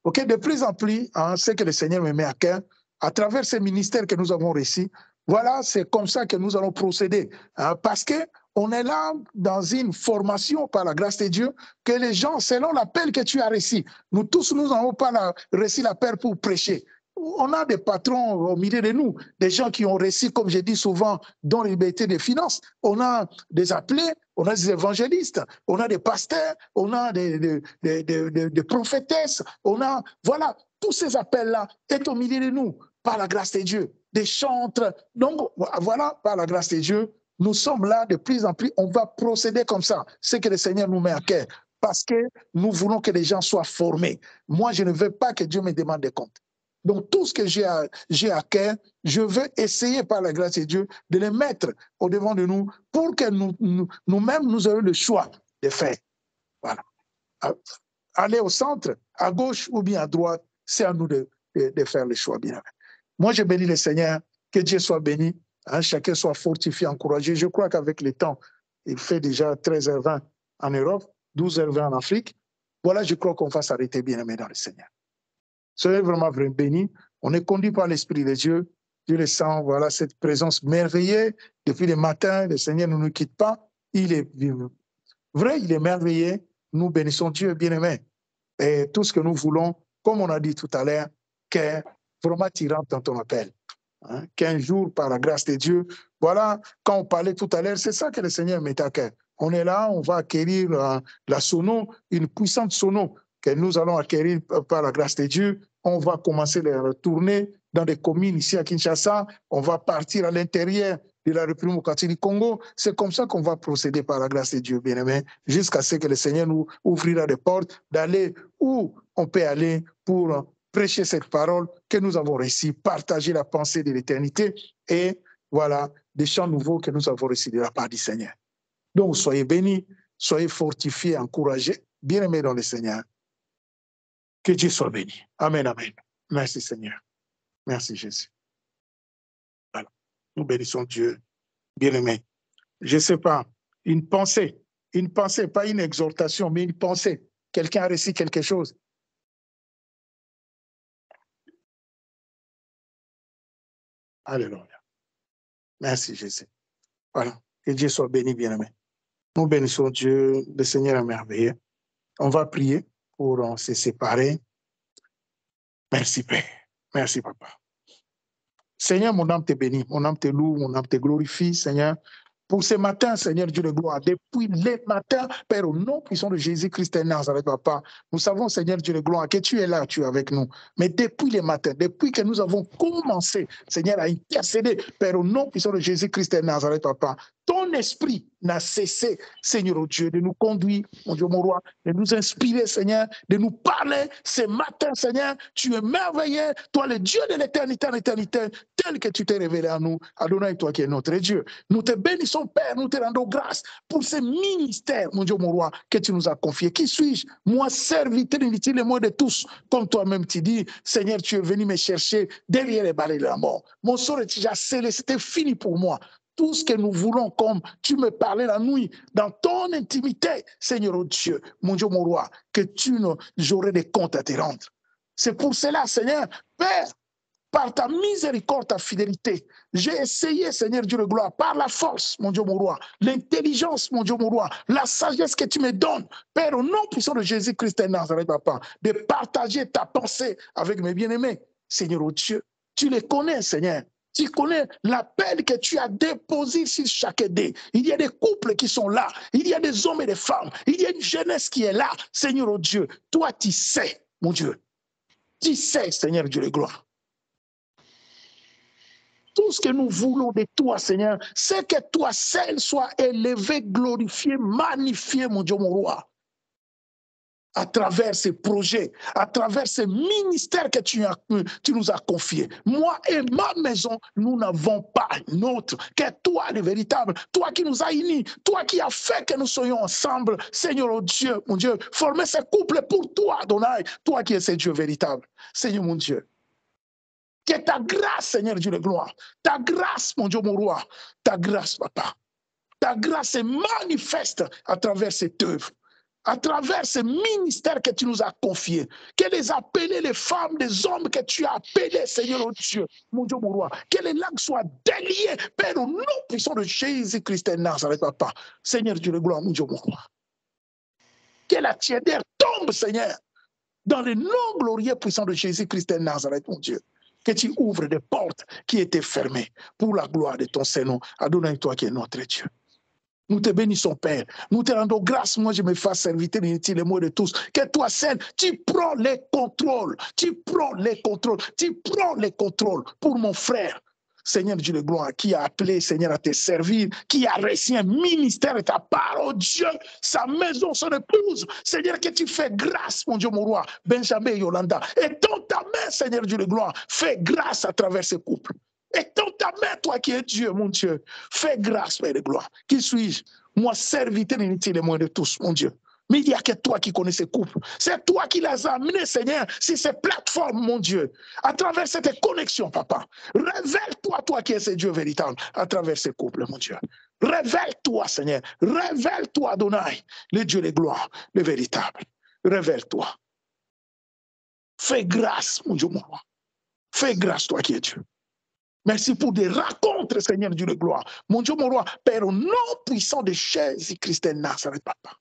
Okay? De plus en plus, hein, ce que le Seigneur me met à cœur, à travers ces ministères que nous avons reçus, voilà, c'est comme ça que nous allons procéder. Hein, parce qu'on est là dans une formation par la grâce de Dieu, que les gens, selon l'appel que tu as reçu, nous tous, nous n'avons pas reçu l'appel pour prêcher. On a des patrons au milieu de nous, des gens qui ont reçu, comme je dis souvent, dans la liberté des finances. On a des appelés, on a des évangélistes, on a des pasteurs, on a des prophétesses, on a, voilà, tous ces appels-là sont au milieu de nous, par la grâce de Dieu, des chantres. Donc, voilà, par la grâce de Dieu, nous sommes là de plus en plus, on va procéder comme ça, ce que le Seigneur nous met à cœur, parce que nous voulons que les gens soient formés. Moi, je ne veux pas que Dieu me demande des comptes. Donc, tout ce que j'ai à cœur, je veux essayer par la grâce de Dieu de les mettre au devant de nous pour que nous-mêmes, nous ayons le choix de faire. Voilà. Aller au centre, à gauche ou bien à droite, c'est à nous de faire le choix. Bien. Moi, je bénis le Seigneur, que Dieu soit béni, hein, chacun soit fortifié, encouragé. Je crois qu'avec le temps, il fait déjà 13h20 en Europe, 12h20 en Afrique. Voilà, je crois qu'on va s'arrêter bien aimé dans le Seigneur. Soyez vraiment bénis. On est conduit par l'Esprit de Dieu. Dieu le sent, voilà, cette présence merveilleuse. Depuis le matin, le Seigneur ne nous quitte pas. Il est vrai, il est merveilleux. Nous bénissons Dieu, bien-aimé. Et tout ce que nous voulons, comme on a dit tout à l'heure, que vraiment tu rentres dans ton appel. Hein? Qu'un jour, par la grâce de Dieu, voilà, quand on parlait tout à l'heure, c'est ça que le Seigneur met à cœur. On est là, on va acquérir la sono, une puissante sono que nous allons acquérir par la grâce de Dieu. On va commencer à retourner dans des communes ici à Kinshasa. On va partir à l'intérieur de la République démocratique du Congo. C'est comme ça qu'on va procéder par la grâce de Dieu, bien-aimé, jusqu'à ce que le Seigneur nous ouvrira des portes, d'aller où on peut aller pour prêcher cette parole que nous avons reçue, partager la pensée de l'éternité et voilà, des chants nouveaux que nous avons reçus de la part du Seigneur. Donc, soyez bénis, soyez fortifiés, encouragés, bien-aimés dans le Seigneur. Que Dieu soit béni. Amen, amen. Merci Seigneur. Merci Jésus. Voilà. Nous bénissons Dieu. Bien-aimés. Je ne sais pas, une pensée, pas une exhortation, mais une pensée. Quelqu'un a reçu quelque chose. Alléluia. Merci Jésus. Voilà. Que Dieu soit béni, bien-aimé. Nous bénissons Dieu, le Seigneur est merveilleux. On va prier pour se séparer. Merci Père. Merci Papa. Seigneur, mon âme te bénit, mon âme te loue, mon âme te glorifie, Seigneur. Pour ce matin, Seigneur Dieu de gloire, depuis le matin, Père, au nom puissant de Jésus-Christ de Nazareth, Papa, nous savons, Seigneur Dieu de gloire, que tu es là, tu es avec nous. Mais depuis le matin, depuis que nous avons commencé, Seigneur, à intercéder, Père, au nom puissant de Jésus-Christ de Nazareth, Papa, ton esprit n'a cessé, Seigneur oh Dieu, de nous conduire, mon Dieu, mon roi, de nous inspirer, Seigneur, de nous parler ce matin, Seigneur. Tu es merveilleux, toi, le Dieu de l'éternité en éternité, tel que tu t'es révélé à nous. Adonai, toi qui es notre Dieu. Nous te bénissons, Père, nous te rendons grâce pour ce ministère, mon Dieu, mon roi, que tu nous as confié. Qui suis-je? Moi, serviteur inutile et moi de tous, comme toi-même tu dis, Seigneur, tu es venu me chercher derrière les balais de la mort. Mon sort est déjà scellé, c'était fini pour moi. Tout ce que nous voulons, comme tu me parlais la nuit, dans ton intimité, Seigneur oh Dieu, mon roi, que j'aurai des comptes à te rendre. C'est pour cela, Seigneur, Père, par ta miséricorde, ta fidélité, j'ai essayé, Seigneur Dieu de gloire, par la force, mon Dieu, mon roi, l'intelligence, mon Dieu, mon roi, la sagesse que tu me donnes, Père, au nom puissant de Jésus-Christ de Nazareth, Papa, de partager ta pensée avec mes bien-aimés. Seigneur oh Dieu, tu les connais, Seigneur. Tu connais l'appel que tu as déposé sur chaque dé. Il y a des couples qui sont là. Il y a des hommes et des femmes. Il y a une jeunesse qui est là. Seigneur oh Dieu, toi tu sais, mon Dieu. Tu sais, Seigneur Dieu de gloire. Tout ce que nous voulons de toi, Seigneur, c'est que toi seul sois élevé, glorifié, magnifié, mon Dieu, mon roi. à travers ces projets, à travers ces ministères que tu nous as confiés. Moi et ma maison, nous n'avons pas une autre que toi, le véritable, toi qui nous as unis, toi qui as fait que nous soyons ensemble, Seigneur oh Dieu, mon Dieu, former ce couple pour toi, Adonai, toi qui es ce Dieu véritable, Seigneur mon Dieu. Que ta grâce, Seigneur Dieu de gloire, ta grâce, mon Dieu, mon roi, ta grâce, papa, ta grâce est manifeste à travers cette œuvre, à travers ce ministère que tu nous as confié, que les appelés, les femmes, les hommes que tu as appelés, Seigneur oh Dieu, mon Dieu, mon roi, que les langues soient déliées, Père, au nom puissant de Jésus-Christ de Nazareth, papa, Seigneur Dieu de gloire, mon Dieu, mon roi. Que la tiédeur tombe, Seigneur, dans le nom glorieux puissant de Jésus-Christ de Nazareth, mon Dieu. Que tu ouvres des portes qui étaient fermées pour la gloire de ton Saint-Nom. Adonai, toi qui es notre Dieu. Nous te bénissons, Père. Nous te rendons grâce. Moi, je me fasse serviteur inutile et moi de tous. Que toi, seul, tu prends les contrôles. Tu prends les contrôles. Tu prends les contrôles pour mon frère. Seigneur Dieu de gloire, qui a appelé, Seigneur, à te servir, qui a reçu un ministère de ta part, oh Dieu, sa maison, son épouse. Seigneur, que tu fais grâce, mon Dieu, mon roi, Benjamin et Yolanda. Et dans ta main, Seigneur Dieu de gloire, fais grâce à travers ce couple. Et dans ta main, toi qui es Dieu, mon Dieu, fais grâce, Père de gloire. Qui suis-je? Moi, serviteur inutile et moins de tous, mon Dieu. Mais il n'y a que toi qui connais ces couples. C'est toi qui les as amenés, Seigneur, sur ces plateformes, mon Dieu. À travers cette connexion, papa. Révèle-toi, toi qui es ce Dieu véritable, à travers ces couples, mon Dieu. Révèle-toi, Seigneur. Révèle-toi, Adonai, le Dieu de gloire, le véritable. Révèle-toi. Fais grâce, mon Dieu, mon roi. Fais grâce, toi qui es Dieu. Merci pour des rencontres, Seigneur Dieu de gloire. Mon Dieu, mon roi, Père, au nom puissant de Jésus-Christ de Nazareth, papa.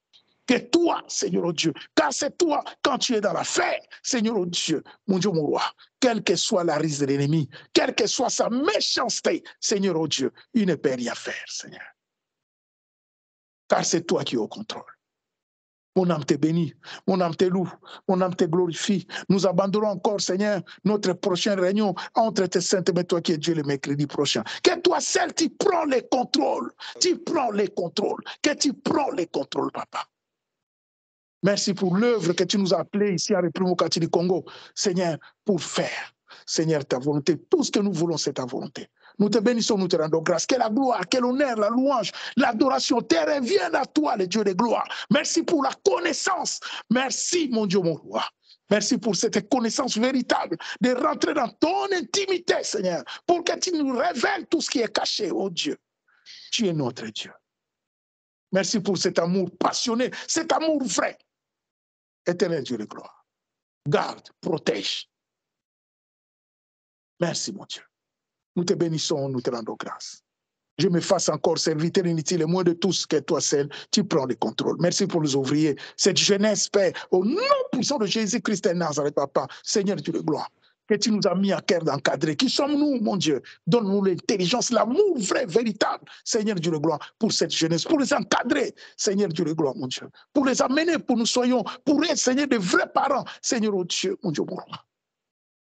Que toi, Seigneur oh Dieu, car c'est toi, quand tu es dans l'affaire, Seigneur oh Dieu, mon Dieu, mon roi, quelle que soit la risque de l'ennemi, quelle que soit sa méchanceté, Seigneur oh Dieu, il ne peut rien faire, Seigneur. Car c'est toi qui es au contrôle. Mon âme te bénit, mon âme te loue, mon âme te glorifie. Nous abandonnons encore, Seigneur, notre prochaine réunion entre tes saintes mains, toi qui es Dieu le mercredi prochain. Que toi seul, tu prends les contrôles, tu prends les contrôles, que tu prends les contrôles, papa. Merci pour l'œuvre que tu nous as appelée ici à République démocratique du Congo, Seigneur, pour faire, Seigneur, ta volonté. Tout ce que nous voulons, c'est ta volonté. Nous te bénissons, nous te rendons grâce. Que la gloire, que l'honneur, la louange, l'adoration te reviennent à toi, le Dieu de gloire. Merci pour la connaissance. Merci, mon Dieu, mon roi. Merci pour cette connaissance véritable de rentrer dans ton intimité, Seigneur, pour que tu nous révèles tout ce qui est caché, oh Dieu. Tu es notre Dieu. Merci pour cet amour passionné, cet amour vrai. Éternel Dieu de gloire. Garde, protège. Merci, mon Dieu. Nous te bénissons, nous te rendons grâce. Je me fasse encore serviteur inutile et moins de tous que toi seul, tu prends le contrôle. Merci pour les ouvriers, cette jeunesse, Père, au nom puissant de Jésus-Christ de Nazareth, papa, Seigneur Dieu de gloire, que tu nous as mis à cœur d'encadrer. Qui sommes-nous, mon Dieu? Donne-nous l'intelligence, l'amour vrai, véritable, Seigneur Dieu de gloire, pour cette jeunesse, pour les encadrer, Seigneur Dieu de gloire, mon Dieu, pour les amener, pour nous soyons, pour être, Seigneur, de vrais parents, Seigneur, oh Dieu, mon Dieu, mon roi.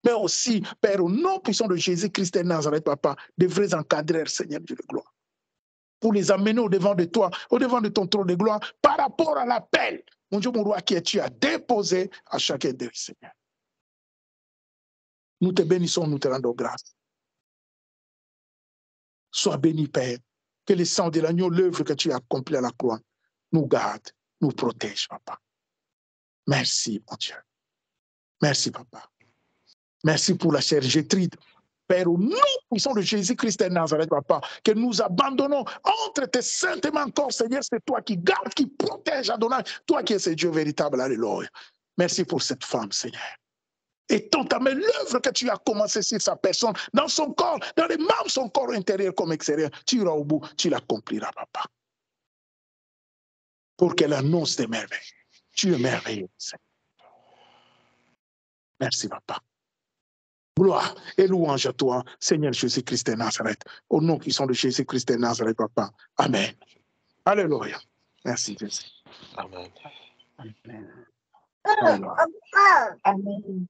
Mais aussi, Père, au nom puissant de Jésus-Christ de Nazareth, papa, de vrais encadreurs, Seigneur Dieu de gloire, pour les amener au devant de toi, au devant de ton trône de gloire, par rapport à l'appel, mon Dieu, mon roi, que tu as déposé à chacun d'eux, Seigneur. Nous te bénissons, nous te rendons grâce. Sois béni, Père, que le sang de l'agneau, l'œuvre que tu as accomplie à la croix, nous garde, nous protège, papa. Merci, mon Dieu. Merci, papa. Merci pour la chère Gétrude. Père, au nom puissant de Jésus-Christ de Nazareth, papa, que nous abandonnons entre tes saintes mains encore, Seigneur, c'est toi qui garde, qui protège, Adonai, toi qui es ce Dieu véritable, alléluia. Merci pour cette femme, Seigneur. Et tant ta main, l'œuvre que tu as commencé sur sa personne, dans son corps, dans les membres de son corps intérieur comme extérieur, tu iras au bout, tu l'accompliras, papa. Pour qu'elle annonce des merveilles. Tu es merveilleux, Seigneur. Merci, papa. Gloire et louange à toi, Seigneur Jésus-Christ de Nazareth. Au nom puissant de Jésus-Christ de Nazareth, papa. Amen. Alléluia. Merci, Jésus. Amen. Amen. Alléluia. Amen.